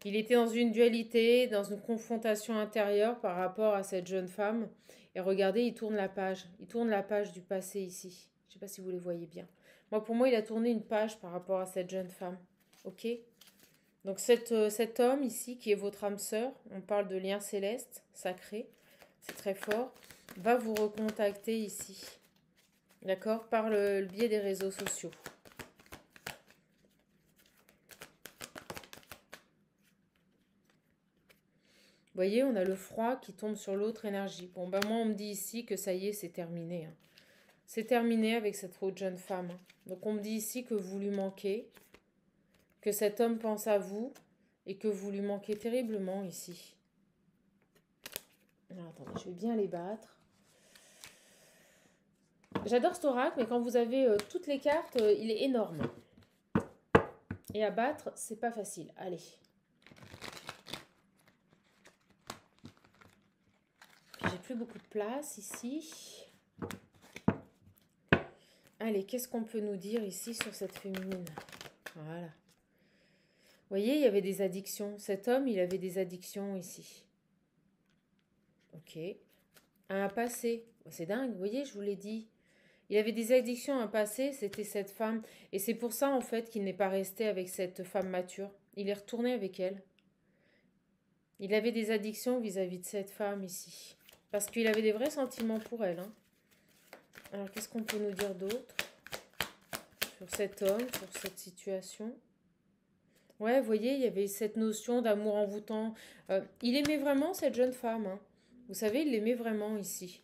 Il était dans une dualité, dans une confrontation intérieure par rapport à cette jeune femme. Et regardez, il tourne la page. Il tourne la page du passé ici. Je ne sais pas si vous les voyez bien. Moi, pour moi, il a tourné une page par rapport à cette jeune femme. Ok? Donc cet homme ici, qui est votre âme sœur, on parle de lien céleste, sacré, c'est très fort, va vous recontacter ici. D'accord? Par le biais des réseaux sociaux. voyez, on a le froid qui tombe sur l'autre énergie. Bon, ben moi, on me dit ici que ça y est, c'est terminé. Hein. C'est terminé avec cette autre jeune femme. Hein. Donc, on me dit ici que vous lui manquez, que cet homme pense à vous et que vous lui manquez terriblement ici. Alors, attendez, je vais bien les battre. J'adore cet oracle, mais quand vous avez toutes les cartes, il est énorme. Et à battre, c'est pas facile. Allez. J'ai plus beaucoup de place ici. Allez, qu'est-ce qu'on peut nous dire ici sur cette féminine? Voilà. Vous voyez, il y avait des addictions. Cet homme, il avait des addictions ici. Ok. Un passé. C'est dingue, vous voyez, je vous l'ai dit. Il avait des addictions à un passé, c'était cette femme. Et c'est pour ça, en fait, qu'il n'est pas resté avec cette femme mature. Il est retourné avec elle. Il avait des addictions vis-à-vis de cette femme ici. Parce qu'il avait des vrais sentiments pour elle. Hein. Alors, qu'est-ce qu'on peut nous dire d'autre sur cet homme, sur cette situation? Ouais, vous voyez, il y avait cette notion d'amour envoûtant. Il aimait vraiment cette jeune femme. Hein. Vous savez, il l'aimait vraiment ici.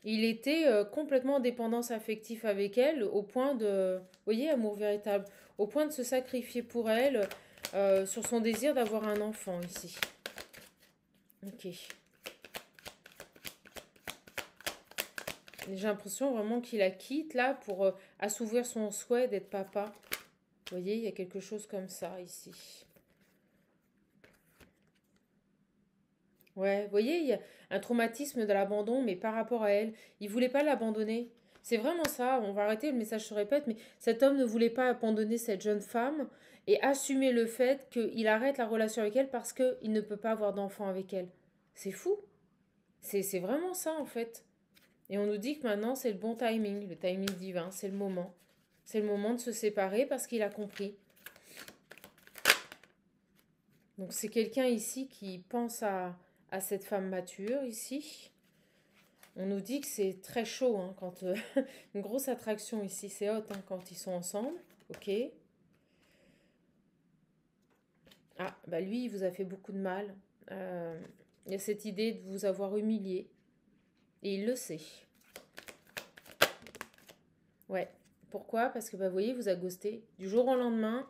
Il était complètement en dépendance affective avec elle, au point de, vous voyez, amour véritable, au point de se sacrifier pour elle sur son désir d'avoir un enfant ici. Ok. J'ai l'impression vraiment qu'il la quitte là pour assouvir son souhait d'être papa. Vous voyez, il y a quelque chose comme ça ici. Ouais, vous voyez, il y a un traumatisme de l'abandon, mais par rapport à elle, il voulait pas l'abandonner. C'est vraiment ça, on va arrêter, le message se répète, mais cet homme ne voulait pas abandonner cette jeune femme et assumer le fait qu'il arrête la relation avec elle parce qu'il ne peut pas avoir d'enfant avec elle. C'est fou. C'est vraiment ça, en fait. Et on nous dit que maintenant, c'est le timing divin, c'est le moment. C'est le moment de se séparer parce qu'il a compris. Donc c'est quelqu'un ici qui pense à cette femme mature ici. On nous dit que c'est très chaud, hein, quand une grosse attraction ici, c'est hot hein, quand ils sont ensemble. Ok. Ah, bah lui, il vous a fait beaucoup de mal. Il y a cette idée de vous avoir humilié. Et il le sait. Ouais. Pourquoi? Parce que, bah, vous voyez, il vous a ghosté. Du jour au lendemain,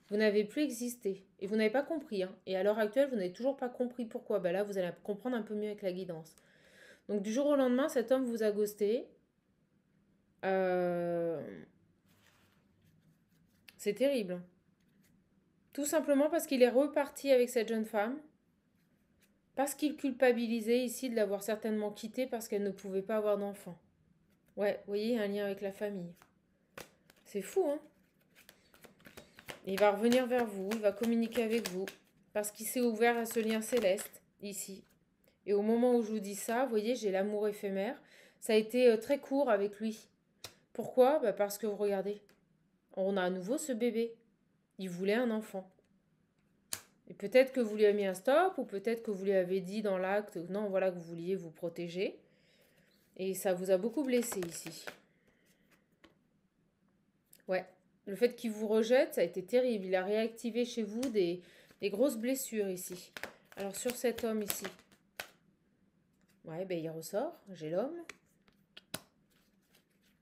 vous n'avez plus existé. Et vous n'avez pas compris. Hein. Et à l'heure actuelle, vous n'avez toujours pas compris pourquoi. Bah là, vous allez comprendre un peu mieux avec la guidance. Donc, du jour au lendemain, cet homme vous a ghosté. Euh, C'est terrible. Tout simplement parce qu'il est reparti avec cette jeune femme. Parce qu'il culpabilisait ici de l'avoir certainement quittée parce qu'elle ne pouvait pas avoir d'enfant. Ouais, vous voyez, un lien avec la famille. C'est fou, hein? Il va revenir vers vous, il va communiquer avec vous. Parce qu'il s'est ouvert à ce lien céleste, ici. Et au moment où je vous dis ça, vous voyez, j'ai l'amour éphémère. Ça a été très court avec lui. Pourquoi? Bah parce que vous regardez, on a à nouveau ce bébé. Il voulait un enfant. Et peut-être que vous lui avez mis un stop, ou peut-être que vous lui avez dit dans l'acte, non, voilà, que vous vouliez vous protéger. Et ça vous a beaucoup blessé ici. Ouais. Le fait qu'il vous rejette, ça a été terrible. Il a réactivé chez vous des grosses blessures ici. Alors sur cet homme ici. Ouais, ben il ressort. J'ai l'homme.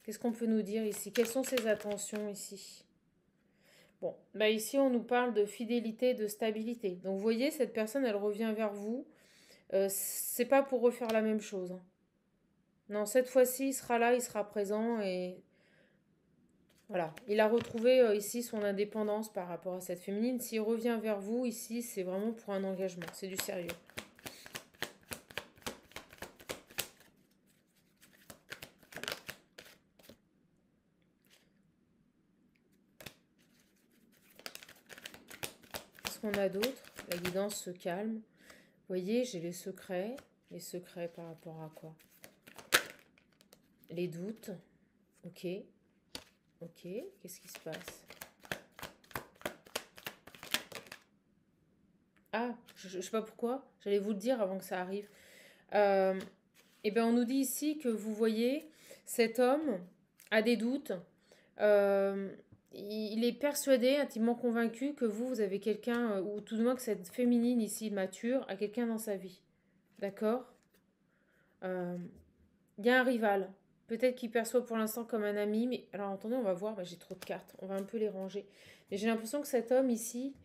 Qu'est-ce qu'on peut nous dire ici? Quelles sont ses attentions ici? Bon, bah ici on nous parle de fidélité, de stabilité. Donc vous voyez, cette personne, elle revient vers vous. C'est pas pour refaire la même chose. Hein. Non, cette fois-ci, il sera là, il sera présent et voilà. Il a retrouvé ici son indépendance par rapport à cette féminine. S'il revient vers vous ici, c'est vraiment pour un engagement. C'est du sérieux. Qu'est-ce qu'on a d'autre? La guidance se calme. Vous voyez, j'ai les secrets. Les secrets par rapport à quoi? Les doutes. Ok. Ok. Qu'est-ce qui se passe? Ah, je sais pas pourquoi. J'allais vous le dire avant que ça arrive. Eh bien, on nous dit ici que vous voyez, cet homme a des doutes. Euh, il est persuadé, intimement convaincu que vous avez quelqu'un, ou tout de moins que cette féminine ici, mature, a quelqu'un dans sa vie. D'accord? Euh, Il y a un rival. Peut-être qu'il perçoit pour l'instant comme un ami, mais alors attendez, on va voir. Bah, j'ai trop de cartes. On va un peu les ranger. Mais j'ai l'impression que cet homme ici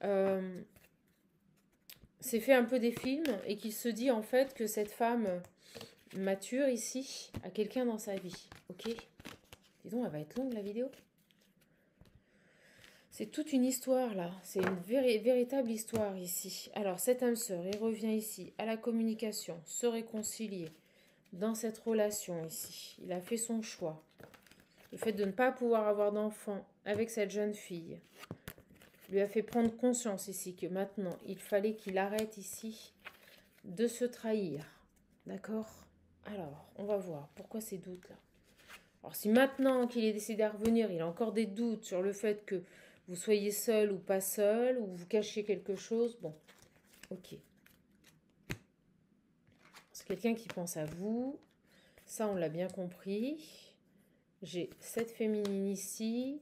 euh, s'est fait un peu des films et qu'il se dit en fait que cette femme mature ici a quelqu'un dans sa vie. Ok? Dis donc, elle va être longue la vidéo. C'est toute une histoire là. C'est une véritable histoire ici. Alors, cette âme sœur, il revient ici à la communication, se réconcilier dans cette relation ici. Il a fait son choix. Le fait de ne pas pouvoir avoir d'enfant avec cette jeune fille lui a fait prendre conscience ici que maintenant, il fallait qu'il arrête ici de se trahir. D'accord? Alors, on va voir. Pourquoi ces doutes là? Alors, si maintenant qu'il est décidé à revenir, il a encore des doutes sur le fait que vous soyez seul ou pas seul, ou vous cachiez quelque chose, bon, ok. C'est quelqu'un qui pense à vous. Ça, on l'a bien compris. J'ai cette féminine ici.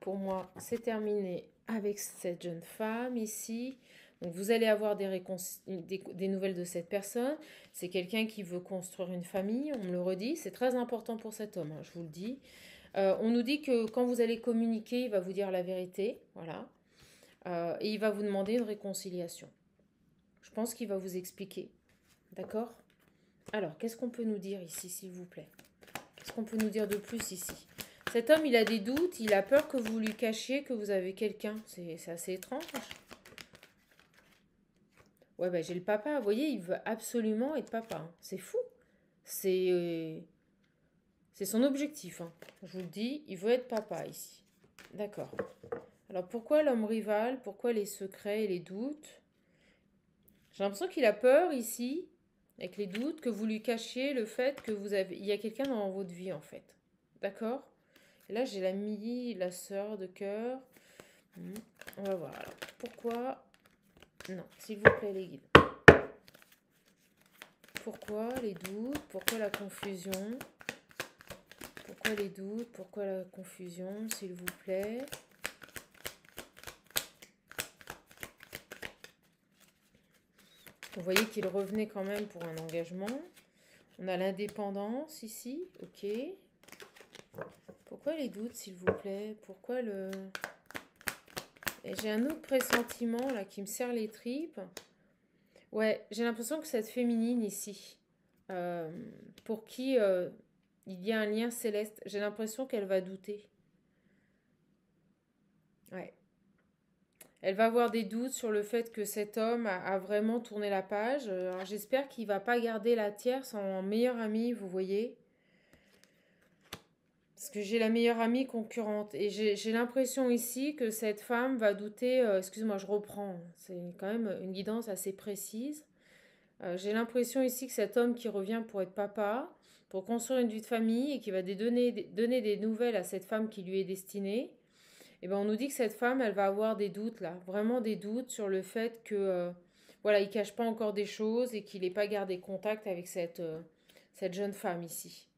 Pour moi, c'est terminé avec cette jeune femme ici. Donc, vous allez avoir des nouvelles de cette personne. C'est quelqu'un qui veut construire une famille, on me le redit. C'est très important pour cet homme, hein, je vous le dis. On nous dit que quand vous allez communiquer, il va vous dire la vérité. Voilà. Et il va vous demander une réconciliation. Je pense qu'il va vous expliquer. D'accord? Alors, qu'est-ce qu'on peut nous dire ici, s'il vous plaît? Qu'est-ce qu'on peut nous dire de plus ici? Cet homme, il a des doutes, il a peur que vous lui cachiez que vous avez quelqu'un. C'est assez étrange. Ouais, bah j'ai le papa. Vous voyez, il veut absolument être papa, hein. C'est fou. C'est c'est son objectif, hein. Je vous le dis, il veut être papa ici. D'accord. Alors pourquoi l'homme rival? Pourquoi les secrets et les doutes? J'ai l'impression qu'il a peur ici, avec les doutes, que vous lui cachiez le fait que il y a quelqu'un dans votre vie en fait. D'accord? Et là j'ai l'amie, la sœur de cœur. On va voir. Alors, pourquoi? Non, s'il vous plaît les guides. Pourquoi les doutes? Pourquoi la confusion? Pourquoi les doutes? Pourquoi la confusion, s'il vous plaît? Vous voyez qu'il revenait quand même pour un engagement. On a l'indépendance ici, ok. Pourquoi les doutes, s'il vous plaît? Pourquoi le... Et j'ai un autre pressentiment là qui me serre les tripes. Ouais, j'ai l'impression que cette féminine ici, euh, pour qui il y a un lien céleste, j'ai l'impression qu'elle va douter. Ouais. Elle va avoir des doutes sur le fait que cet homme a vraiment tourné la page. Alors j'espère qu'il va pas garder la tierce en meilleure amie, vous voyez. Parce que j'ai la meilleure amie concurrente. Et j'ai l'impression ici que cette femme va douter. Excuse-moi, je reprends. C'est quand même une guidance assez précise. J'ai l'impression ici que cet homme qui revient pour être papa, pour construire une vie de famille et qui va donner des nouvelles à cette femme qui lui est destinée, et ben on nous dit que cette femme, elle va avoir des doutes là, vraiment des doutes sur le fait que voilà, il cache pas encore des choses et qu'il n'ait pas gardé contact avec cette jeune femme ici.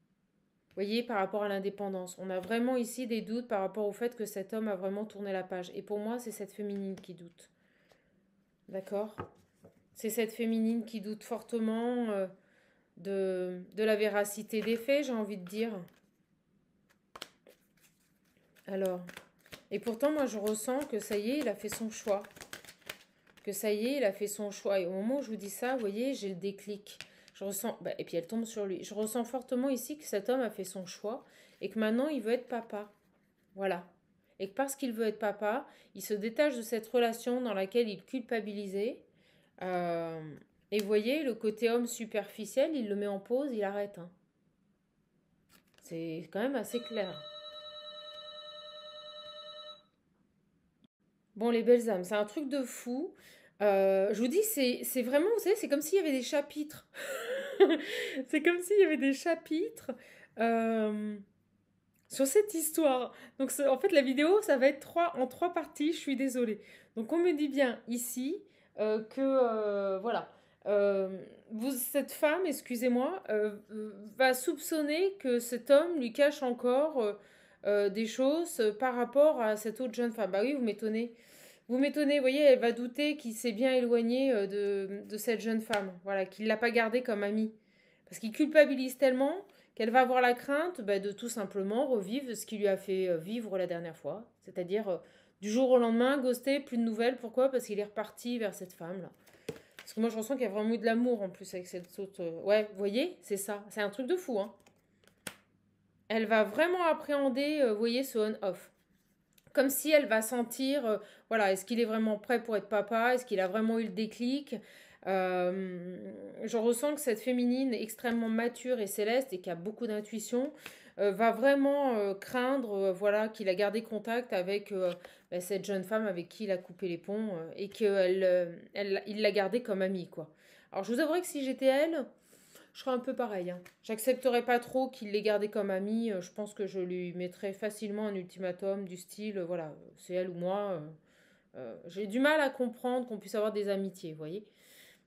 Vous voyez, par rapport à l'indépendance, on a vraiment ici des doutes par rapport au fait que cet homme a vraiment tourné la page. Et pour moi, c'est cette féminine qui doute. D'accord? C'est cette féminine qui doute fortement de la véracité des faits, j'ai envie de dire. Alors, et pourtant, moi, je ressens que ça y est, il a fait son choix. Que ça y est, il a fait son choix. Et au moment où je vous dis ça, vous voyez, j'ai le déclic. Je ressens, bah, et puis elle tombe sur lui. Je ressens fortement ici que cet homme a fait son choix et que maintenant, il veut être papa. Voilà. Et que parce qu'il veut être papa, il se détache de cette relation dans laquelle il culpabilisait. Euh, et vous voyez, le côté homme superficiel, il le met en pause, il arrête, hein. C'est quand même assez clair. Bon, les belles âmes, c'est un truc de fou. Je vous dis, c'est vraiment, vous savez, c'est comme s'il y avait des chapitres. C'est comme s'il y avait des chapitres euh, sur cette histoire. Donc, en fait, la vidéo, ça va être en trois parties. Je suis désolée. Donc, on me dit bien ici que, voilà, cette femme, excusez-moi, va soupçonner que cet homme lui cache encore des choses par rapport à cette autre jeune femme. Bah oui, vous m'étonnez. Vous m'étonnez, vous voyez, elle va douter qu'il s'est bien éloigné de cette jeune femme, voilà, qu'il ne l'a pas gardée comme amie. Parce qu'il culpabilise tellement qu'elle va avoir la crainte bah, de tout simplement revivre ce qu'il lui a fait vivre la dernière fois. C'est-à-dire, du jour au lendemain, ghosté, plus de nouvelles. Pourquoi? Parce qu'il est reparti vers cette femme-là. Parce que moi, je ressens qu'il y a vraiment eu de l'amour en plus avec cette autre. Ouais, vous voyez, c'est ça. C'est un truc de fou, hein. Elle va vraiment appréhender, vous voyez, ce on-off. Comme si elle va sentir, voilà, est-ce qu'il est vraiment prêt pour être papa? Est-ce qu'il a vraiment eu le déclic? Je ressens que cette féminine extrêmement mature et céleste et qui a beaucoup d'intuition va vraiment craindre, voilà, qu'il a gardé contact avec bah, cette jeune femme avec qui il a coupé les ponts et qu'il l'a gardée comme amie, quoi. Alors je vous avouerai que si j'étais elle, je serais un peu pareil, hein. J'accepterais pas trop qu'il l'ait gardée comme amie. Je pense que je lui mettrais facilement un ultimatum du style, voilà, c'est elle ou moi. J'ai du mal à comprendre qu'on puisse avoir des amitiés, vous voyez,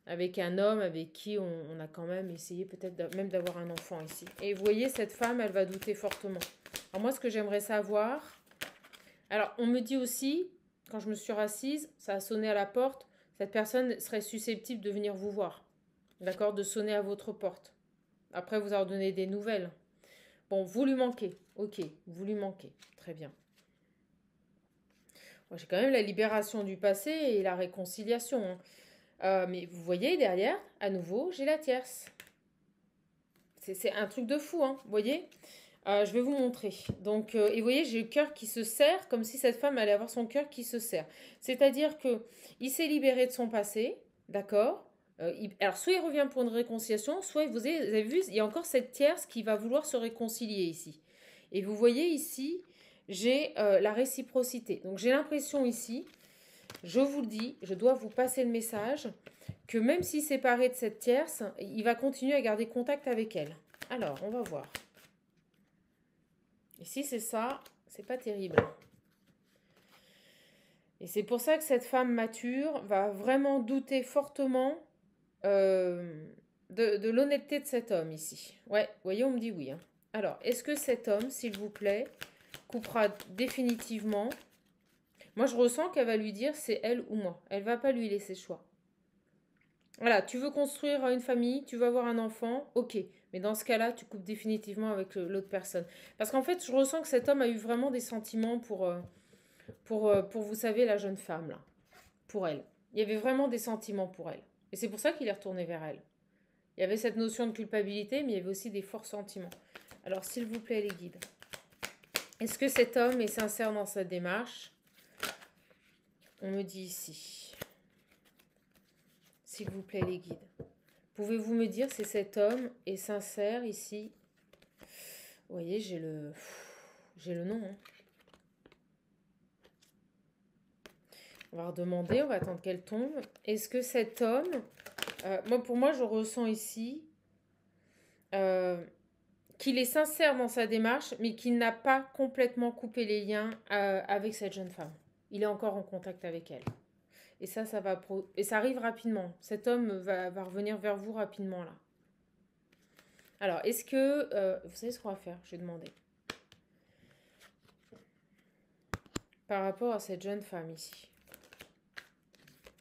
avec un homme avec qui on a quand même essayé peut-être même d'avoir un enfant ici. Et vous voyez, cette femme, elle va douter fortement. Alors moi, ce que j'aimerais savoir... Alors, on me dit aussi, quand je me suis rassise, ça a sonné à la porte, cette personne serait susceptible de venir vous voir. D'accord? De sonner à votre porte. Après vous avoir donné des nouvelles. Bon, vous lui manquez. Ok, vous lui manquez. Très bien. Moi, j'ai quand même la libération du passé et la réconciliation, hein. Mais vous voyez, derrière, à nouveau, j'ai la tierce. C'est un truc de fou, hein. Vous voyez? Je vais vous montrer. Donc, et vous voyez, j'ai le cœur qui se serre, comme si cette femme allait avoir son cœur qui se serre. C'est-à-dire que il s'est libéré de son passé, d'accord? Alors, soit il revient pour une réconciliation, soit vous avez vu, il y a encore cette tierce qui va vouloir se réconcilier ici. Et vous voyez ici, j'ai la réciprocité. Donc, j'ai l'impression ici, je vous le dis, je dois vous passer le message, que même s'il est séparé de cette tierce, il va continuer à garder contact avec elle. Alors, on va voir. Et si c'est ça, c'est pas terrible. Et c'est pour ça que cette femme mature va vraiment douter fortement de l'honnêteté de cet homme ici. Ouais, vous voyez, on me dit oui, hein. Alors, est-ce que cet homme, s'il vous plaît, coupera définitivement? Moi, je ressens qu'elle va lui dire c'est elle ou moi. Elle va pas lui laisser le choix. Voilà, tu veux construire une famille, tu veux avoir un enfant, ok. Mais dans ce cas-là, tu coupes définitivement avec l'autre personne. Parce qu'en fait, je ressens que cet homme a eu vraiment des sentiments pour vous savez, la jeune femme, là. Pour elle. Il y avait vraiment des sentiments pour elle. Et c'est pour ça qu'il est retourné vers elle. Il y avait cette notion de culpabilité, mais il y avait aussi des forts sentiments. Alors, s'il vous plaît, les guides. Est-ce que cet homme est sincère dans sa démarche? On me dit ici. S'il vous plaît, les guides. Pouvez-vous me dire si cet homme est sincère ici? Vous voyez, j'ai le nom, hein. On va redemander, on va attendre qu'elle tombe. Est-ce que cet homme... pour moi, je ressens ici qu'il est sincère dans sa démarche, mais qu'il n'a pas complètement coupé les liens avec cette jeune femme. Il est encore en contact avec elle. Et ça et ça arrive rapidement. Cet homme va revenir vers vous rapidement, là. Alors, est-ce que... vous savez ce qu'on va faire? Je vais demander. Par rapport à cette jeune femme ici.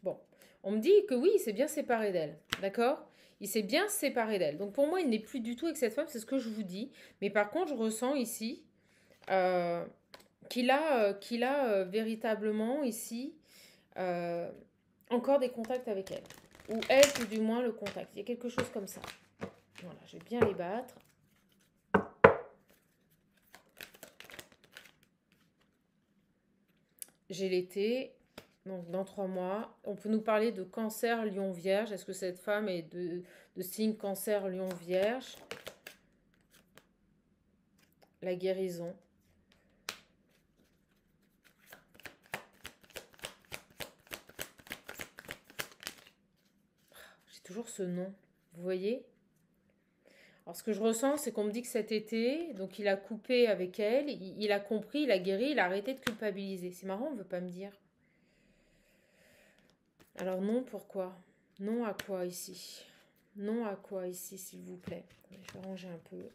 Bon, on me dit que oui, il s'est bien séparé d'elle, d'accord? Il s'est bien séparé d'elle. Donc pour moi, il n'est plus du tout avec cette femme, c'est ce que je vous dis. Mais par contre, je ressens ici qu'il a véritablement ici encore des contacts avec elle. Ou elle, tout du moins, le contact. Il y a quelque chose comme ça. Voilà, je vais bien les battre. J'ai l'été. Donc, dans 3 mois, on peut nous parler de cancer, lion, vierge. Est-ce que cette femme est de signe cancer, lion, vierge? La guérison. J'ai toujours ce nom. Vous voyez? Alors, ce que je ressens, c'est qu'on me dit que cet été, donc il a coupé avec elle, il a compris, il a guéri, il a arrêté de culpabiliser. C'est marrant, on ne veut pas me dire. Alors non, pourquoi? Non à quoi ici? Non à quoi ici, s'il vous plaît? Je vais ranger un peu.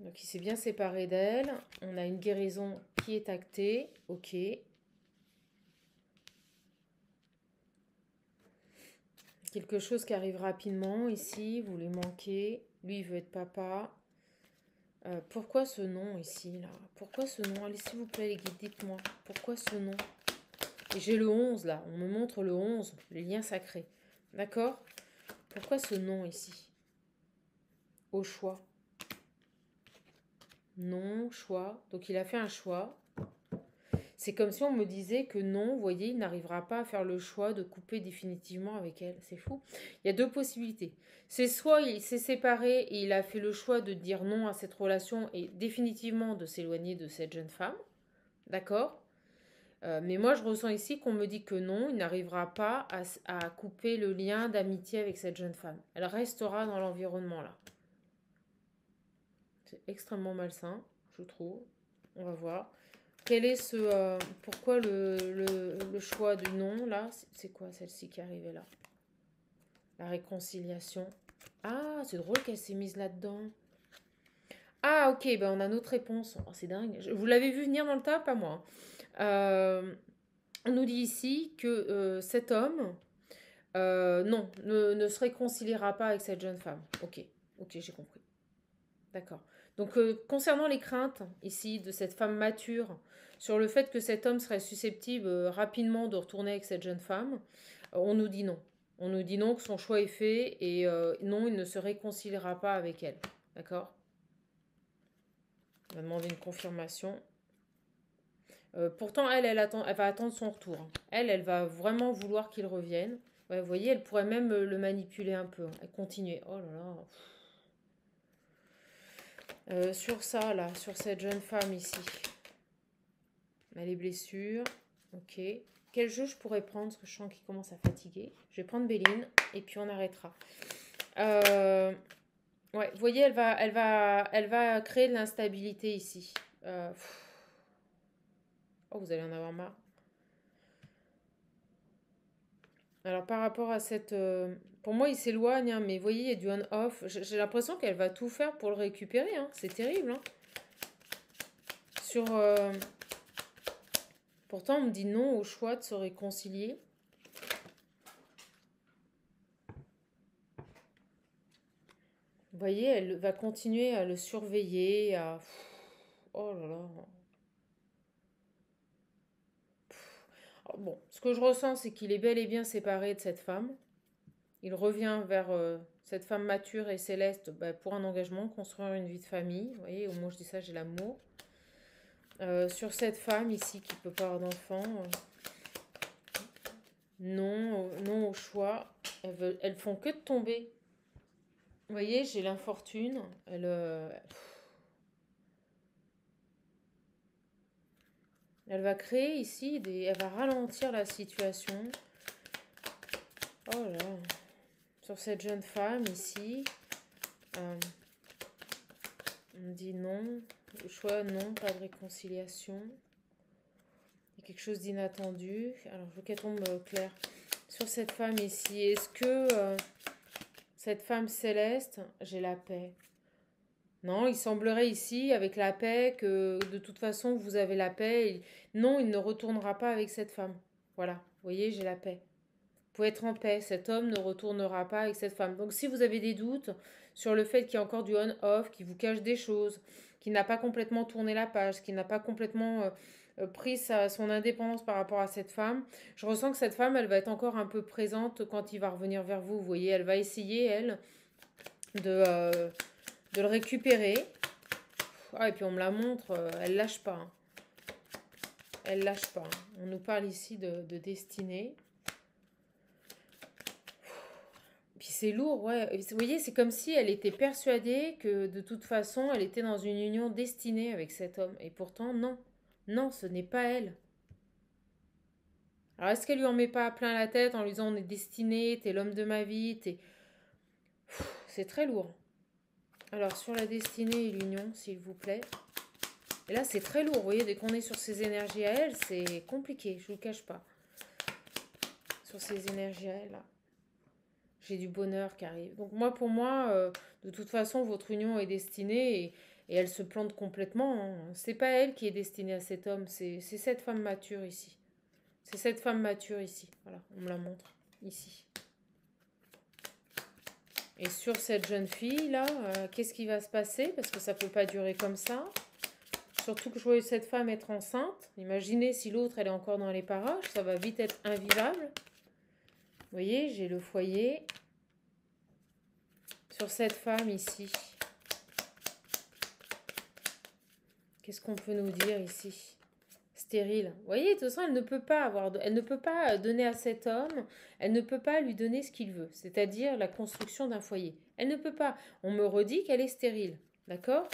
Donc, il s'est bien séparé d'elle. On a une guérison qui est actée. Ok. Quelque chose qui arrive rapidement ici. Vous lui manquez. Lui, il veut être papa. Pourquoi ce nom ici, là? Pourquoi ce nom? Allez, s'il vous plaît, les guides, dites-moi. Pourquoi ce nom? Et j'ai le 11, là. On me montre le 11, les liens sacrés. D'accord? Pourquoi ce nom ici? Au choix. Non, choix. Donc, il a fait un choix. C'est comme si on me disait que non, vous voyez, il n'arrivera pas à faire le choix de couper définitivement avec elle. C'est fou. Il y a deux possibilités. C'est soit il s'est séparé et il a fait le choix de dire non à cette relation et définitivement de s'éloigner de cette jeune femme. D'accord? Mais moi, je ressens ici qu'on me dit que non, il n'arrivera pas à couper le lien d'amitié avec cette jeune femme. Elle restera dans l'environnement là. C'est extrêmement malsain, je trouve. On va voir. Quel est ce... pourquoi le choix du non, là? C'est quoi celle-ci qui est arrivée là? La réconciliation. Ah, c'est drôle qu'elle s'est mise là-dedans. Ah, ok, ben on a notre réponse. Oh, c'est dingue. Vous l'avez vu venir dans le tas, pas moi. On nous dit ici que cet homme, non, ne se réconciliera pas avec cette jeune femme. Ok, ok, j'ai compris. D'accord. Donc, concernant les craintes ici de cette femme mature, sur le fait que cet homme serait susceptible rapidement de retourner avec cette jeune femme, on nous dit non. On nous dit non, que son choix est fait et non, il ne se réconciliera pas avec elle. D'accord? On va demander une confirmation. Pourtant, elle va attendre son retour. Elle va vraiment vouloir qu'il revienne. Ouais, vous voyez, elle pourrait même le manipuler un peu. Elle continue. Oh là là. Sur ça, là, sur cette jeune femme ici. Les blessures. Ok. Quel jeu je pourrais prendre? Parce que je sens qu'il commence à fatiguer. Je vais prendre Béline et puis on arrêtera. Ouais, vous voyez, elle va créer de l'instabilité ici. Oh, vous allez en avoir marre. Alors par rapport à cette... pour moi, il s'éloigne, hein, mais vous voyez, il y a du on-off. J'ai l'impression qu'elle va tout faire pour le récupérer. Hein. C'est terrible. Hein. Sur... pourtant, on me dit non au choix de se réconcilier. Vous voyez, elle va continuer à le surveiller, à... Oh là là. Bon, ce que je ressens, c'est qu'il est bel et bien séparé de cette femme. Il revient vers cette femme mature et céleste pour un engagement, construire une vie de famille. Vous voyez, au moins je dis ça, j'ai l'amour. Sur cette femme ici qui peut pas avoir d'enfant, non, non au choix. Elles font que de tomber. Vous voyez, j'ai l'infortune. Elle va créer ici, elle va ralentir la situation. Oh là. Sur cette jeune femme ici, on dit non. Le choix, non, pas de réconciliation. Il y a quelque chose d'inattendu. Alors, je veux qu'elle tombe claire. Sur cette femme ici, est-ce que cette femme céleste, j'ai la paix? Non, il semblerait ici, avec la paix, que de toute façon, vous avez la paix. Non, il ne retournera pas avec cette femme. Voilà, vous voyez, j'ai la paix. Vous pouvez être en paix, cet homme ne retournera pas avec cette femme. Donc si vous avez des doutes sur le fait qu'il y a encore du on-off, qui vous cache des choses, qui n'a pas complètement tourné la page, qui n'a pas complètement pris son indépendance par rapport à cette femme, je ressens que cette femme, elle va être encore un peu présente quand il va revenir vers vous. Vous voyez, elle va essayer, elle, de le récupérer. Ah, et puis on me la montre, elle lâche pas. Hein. Elle lâche pas. Hein. On nous parle ici de destinée. Puis c'est lourd, ouais. Vous voyez, c'est comme si elle était persuadée que de toute façon, elle était dans une union destinée avec cet homme. Et pourtant, non. Non, ce n'est pas elle. Alors, est-ce qu'elle lui en met pas plein la tête en lui disant on est destiné, t'es l'homme de ma vie, t'es... C'est très lourd. Alors, sur la destinée et l'union, s'il vous plaît. Et là, c'est très lourd, vous voyez, dès qu'on est sur ces énergies à elle, c'est compliqué, je ne vous le cache pas. Sur ces énergies à elle, là. J'ai du bonheur qui arrive. Donc moi, pour moi, de toute façon, votre union est destinée. Et elle se plante complètement, hein. C'est pas elle qui est destinée à cet homme, c'est cette femme mature ici. C'est cette femme mature ici. Voilà, on me la montre ici. Et sur cette jeune fille là, qu'est-ce qui va se passer? Parce que ça peut pas durer comme ça. Surtout que je vois cette femme être enceinte. Imaginez si l'autre elle est encore dans les parages, ça va vite être invivable. Vous voyez, j'ai le foyer. Sur cette femme ici. Qu'est-ce qu'on peut nous dire ici? Stérile. Vous voyez, de toute façon, elle ne peut pas elle ne peut pas donner à cet homme, elle ne peut pas lui donner ce qu'il veut, c'est-à-dire la construction d'un foyer. Elle ne peut pas. On me redit qu'elle est stérile. D'accord?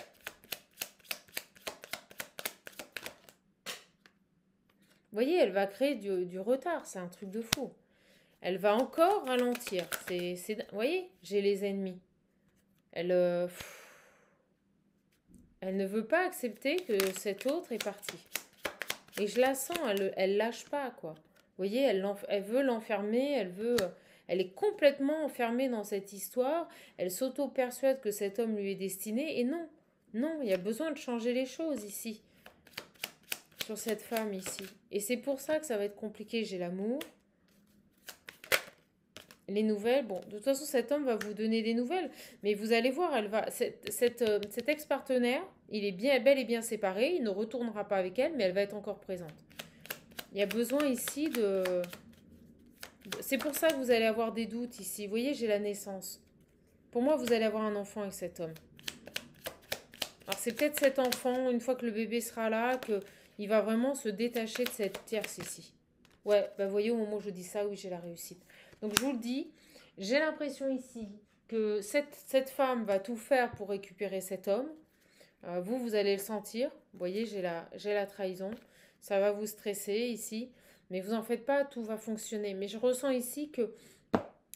Vous voyez, elle va créer du retard. C'est un truc de fou. Elle va encore ralentir. Vous voyez, j'ai les ennemis. Elle ne veut pas accepter que cet autre est parti. Et je la sens, elle lâche pas, quoi. Vous voyez, elle veut l'enfermer, elle est complètement enfermée dans cette histoire. Elle s'auto-persuade que cet homme lui est destiné. Et non, non, il y a besoin de changer les choses ici. Sur cette femme ici. Et c'est pour ça que ça va être compliqué. J'ai l'amour. Les nouvelles, bon, de toute façon, cet homme va vous donner des nouvelles, mais vous allez voir, cet ex-partenaire, il est bien, bel et bien séparé, il ne retournera pas avec elle, mais elle va être encore présente. Il y a besoin ici c'est pour ça que vous allez avoir des doutes ici. Vous voyez, j'ai la naissance. Pour moi, vous allez avoir un enfant avec cet homme. Alors, c'est peut-être cet enfant, une fois que le bébé sera là, qu'il va vraiment se détacher de cette tierce ici. Ouais, bah, vous voyez, au moment où je dis ça, oui, j'ai la réussite. Donc, je vous le dis, j'ai l'impression ici que cette femme va tout faire pour récupérer cet homme. Vous allez le sentir. Vous voyez, j'ai la trahison. Ça va vous stresser ici. Mais vous en faites pas, tout va fonctionner. Mais je ressens ici que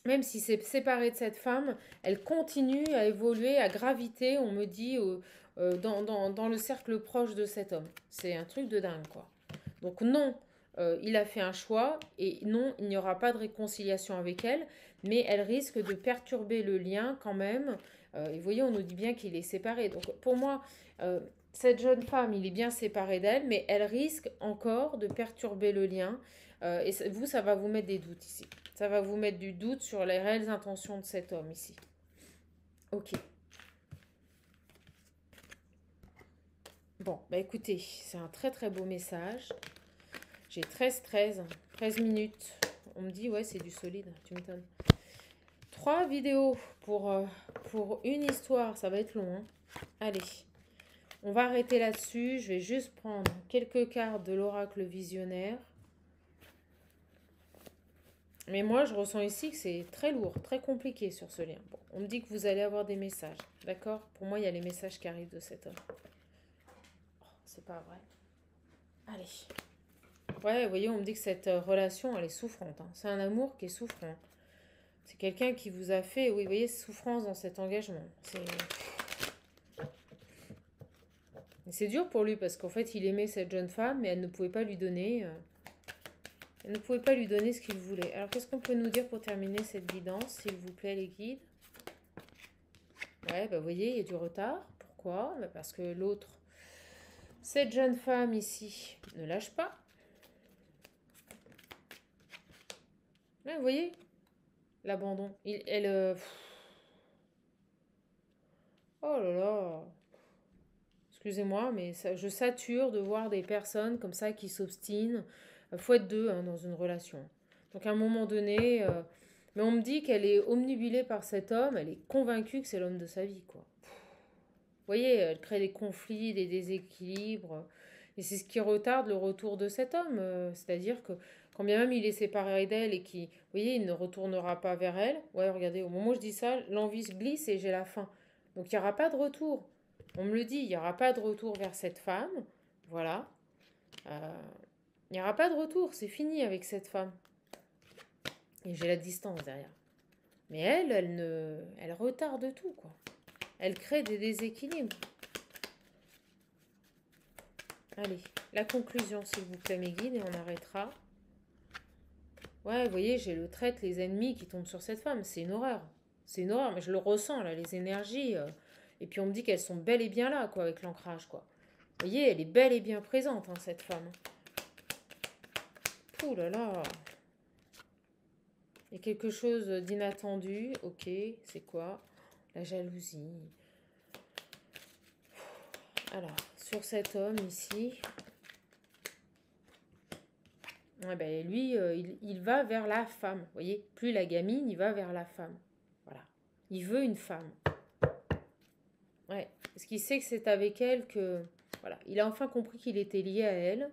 même si c'est séparé de cette femme, elle continue à évoluer, à graviter, on me dit, dans le cercle proche de cet homme. C'est un truc de dingue, quoi. Donc non, il a fait un choix et non, il n'y aura pas de réconciliation avec elle, mais elle risque de perturber le lien quand même. Et vous voyez, on nous dit bien qu'il est séparé. Donc pour moi, cette jeune femme, il est bien séparé d'elle, mais elle risque encore de perturber le lien. Et ça va vous mettre des doutes ici. Ça va vous mettre du doute sur les réelles intentions de cet homme ici. Ok. Bon, bah écoutez, c'est un très très beau message. J'ai 13 minutes. On me dit, ouais, c'est du solide, tu m'étonnes. 3 vidéos pour une histoire, ça va être long, hein. Allez, on va arrêter là-dessus. Je vais juste prendre quelques cartes de l'oracle visionnaire. Mais moi, je ressens ici que c'est très lourd, très compliqué sur ce lien. Bon, on me dit que vous allez avoir des messages, d'accord? Pour moi, il y a les messages qui arrivent de cet homme. Oh, c'est pas vrai. Allez. Ouais, vous voyez, on me dit que cette relation, elle est souffrante, hein. C'est un amour qui est souffrant. C'est quelqu'un qui vous a fait, oui, vous voyez, souffrance dans cet engagement. C'est dur pour lui parce qu'en fait, il aimait cette jeune femme, mais elle ne pouvait pas lui donner... Elle ne pouvait pas lui donner ce qu'il voulait. Alors, qu'est-ce qu'on peut nous dire pour terminer cette guidance, s'il vous plaît, les guides? Ouais, bah, vous voyez, il y a du retard. Pourquoi? Bah, parce que l'autre, cette jeune femme ici, ne lâche pas. Là, vous voyez, l'abandon. Oh là là. Excusez-moi, mais je sature de voir des personnes comme ça qui s'obstinent. Faut être deux, hein, dans une relation. Donc à un moment donné, mais on me dit qu'elle est omnubilée par cet homme, elle est convaincue que c'est l'homme de sa vie, quoi. Vous voyez, elle crée des conflits, des déséquilibres, et c'est ce qui retarde le retour de cet homme. C'est-à-dire que quand bien même il est séparé d'elle et qui, vous voyez, il ne retournera pas vers elle. Ouais, regardez, au moment où je dis ça, l'envie se glisse et j'ai la faim. Donc il n'y aura pas de retour. On me le dit, il n'y aura pas de retour vers cette femme. Voilà. Il n'y aura pas de retour, c'est fini avec cette femme. Et j'ai la distance derrière. Mais elle retarde tout, quoi. Elle crée des déséquilibres. Allez, la conclusion, s'il vous plaît, mes guides, et on arrêtera. Ouais, vous voyez, j'ai le traître, les ennemis qui tombent sur cette femme. C'est une horreur. C'est une horreur, mais je le ressens, là, les énergies. Et puis on me dit qu'elles sont bel et bien là, quoi, avec l'ancrage, quoi. Vous voyez, elle est bel et bien présente, hein, cette femme. Ouh là là. Il y a quelque chose d'inattendu. Ok, c'est quoi? La jalousie. Alors, sur cet homme ici, ouais, ben lui, il va vers la femme. Vous voyez, plus la gamine, il va vers la femme. Voilà. Il veut une femme. Ouais. Parce qu'il sait que c'est avec elle que... Voilà. Il a enfin compris qu'il était lié à elle.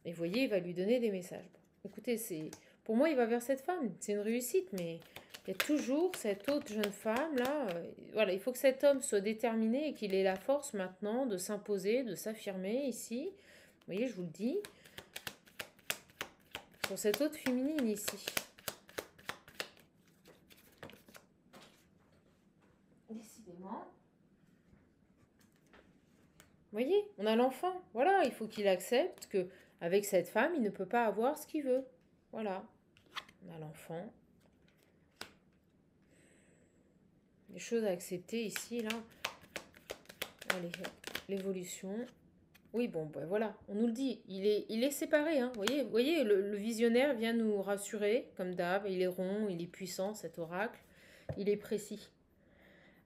Et vous voyez, il va lui donner des messages. Bon, écoutez, c'est... Pour moi, il va vers cette femme. C'est une réussite, mais il y a toujours cette autre jeune femme, là. Voilà, il faut que cet homme soit déterminé et qu'il ait la force maintenant de s'imposer, de s'affirmer ici. Vous voyez, je vous le dis. Sur cette autre féminine ici. Décidément. Vous voyez, on a l'enfant. Voilà, il faut qu'il accepte que avec cette femme, il ne peut pas avoir ce qu'il veut. Voilà. On a l'enfant. Des choses à accepter ici, là. Allez, l'évolution. Oui, bon, ben voilà, on nous le dit. Il est séparé, hein. Vous voyez le visionnaire vient nous rassurer, comme d'hab. Il est rond, il est puissant, cet oracle. Il est précis.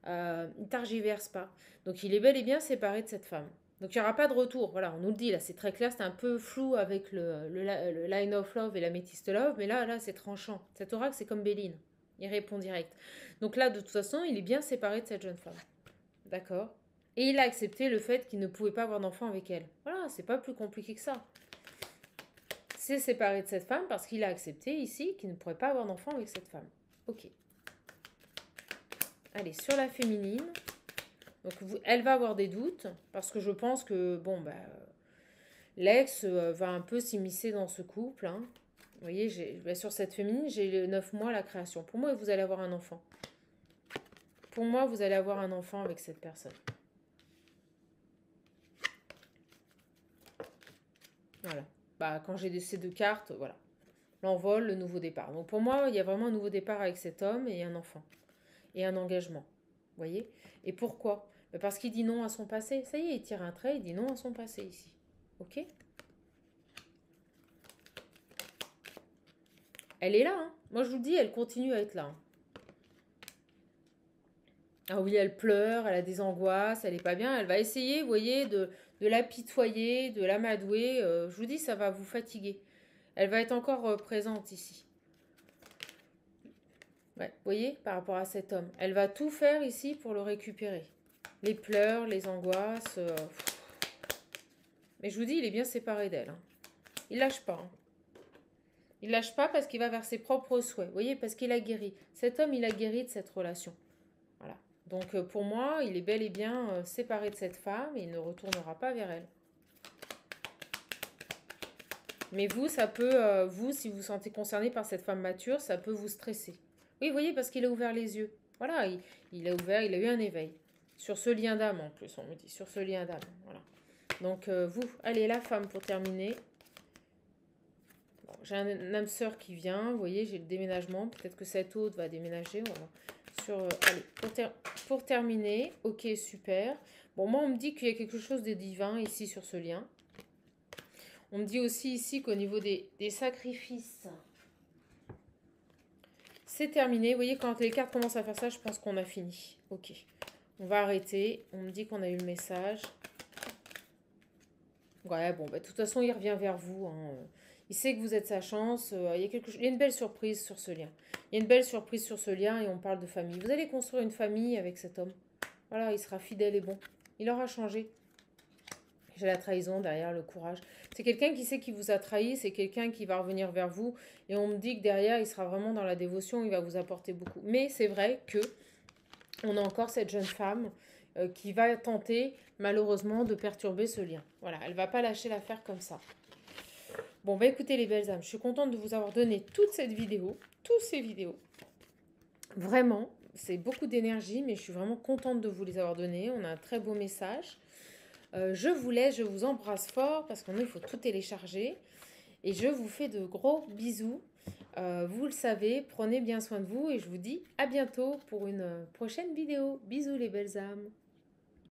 Il ne targiverse pas. Donc, il est bel et bien séparé de cette femme. Donc, il n'y aura pas de retour. Voilà, on nous le dit, là, c'est très clair. C'est un peu flou avec le line of love et la métiste love. Mais là, c'est tranchant. Cet oracle, c'est comme Béline. Il répond direct. Donc là, de toute façon, il est bien séparé de cette jeune femme. D'accord? Et il a accepté le fait qu'il ne pouvait pas avoir d'enfant avec elle. Voilà, c'est pas plus compliqué que ça. C'est séparé de cette femme parce qu'il a accepté ici qu'il ne pourrait pas avoir d'enfant avec cette femme. Ok. Allez, sur la féminine. Donc, elle va avoir des doutes parce que je pense que, bon, bah, l'ex va un peu s'immiscer dans ce couple. Hein. Vous voyez, sur cette féminine, j'ai 9 mois la création. Pour moi, vous allez avoir un enfant. Pour moi, vous allez avoir un enfant avec cette personne. Voilà. Bah, quand j'ai ces deux cartes, voilà. L'envol, le nouveau départ. Donc pour moi, il y a vraiment un nouveau départ avec cet homme et un enfant. Et un engagement. Vous voyez? Et pourquoi? Bah, parce qu'il dit non à son passé. Ça y est, il tire un trait, il dit non à son passé ici. Ok? Elle est là, hein. Moi, je vous le dis, elle continue à être là. Hein. Ah oui, elle pleure, elle a des angoisses, elle est pas bien. Elle va essayer, vous voyez, de l'apitoyer, de l'amadouer. Je vous dis, ça va vous fatiguer. Elle va être encore présente ici. Ouais, vous voyez, par rapport à cet homme. Elle va tout faire ici pour le récupérer. Les pleurs, les angoisses. Mais je vous dis, il est bien séparé d'elle. Hein. Il lâche pas. Hein. Il lâche pas parce qu'il va vers ses propres souhaits. Vous voyez, parce qu'il a guéri. Cet homme, il a guéri de cette relation. Voilà. Donc pour moi, il est bel et bien séparé de cette femme et il ne retournera pas vers elle. Mais vous, ça peut, vous, si vous vous sentez concerné par cette femme mature, ça peut vous stresser. Oui, vous voyez, parce qu'il a ouvert les yeux. Voilà, il a ouvert, il a eu un éveil. Sur ce lien d'âme, en plus, on me dit. Sur ce lien d'âme, voilà. Donc, vous, allez, la femme, pour terminer. Bon, j'ai un âme sœur qui vient, vous voyez, j'ai le déménagement. Peut-être que cette autre va déménager, voilà. Allez, pour terminer, ok, super. Bon, moi, on me dit qu'il y a quelque chose de divin ici sur ce lien. On me dit aussi ici qu'au niveau des sacrifices, c'est terminé. Vous voyez, quand les cartes commencent à faire ça, je pense qu'on a fini. Ok. On va arrêter. On me dit qu'on a eu le message. Ouais, bon, bah, de toute façon, il revient vers vous. Hein. Il sait que vous êtes sa chance. Il y a une belle surprise sur ce lien. Il y a une belle surprise sur ce lien et on parle de famille. Vous allez construire une famille avec cet homme. Voilà, il sera fidèle et bon. Il aura changé. J'ai la trahison derrière, le courage. C'est quelqu'un qui sait qu'il vous a trahi, c'est quelqu'un qui va revenir vers vous. Et on me dit que derrière, il sera vraiment dans la dévotion, il va vous apporter beaucoup. Mais c'est vrai que on a encore cette jeune femme qui va tenter, malheureusement, de perturber ce lien. Voilà, elle ne va pas lâcher l'affaire comme ça. Bon, bah écoutez les belles âmes, je suis contente de vous avoir donné toute cette vidéo, toutes ces vidéos. Vraiment, c'est beaucoup d'énergie, mais je suis vraiment contente de vous les avoir données. On a un très beau message. Je vous laisse, je vous embrasse fort parce qu'il faut tout télécharger. Et je vous fais de gros bisous. Vous le savez, prenez bien soin de vous et je vous dis à bientôt pour une prochaine vidéo. Bisous les belles âmes.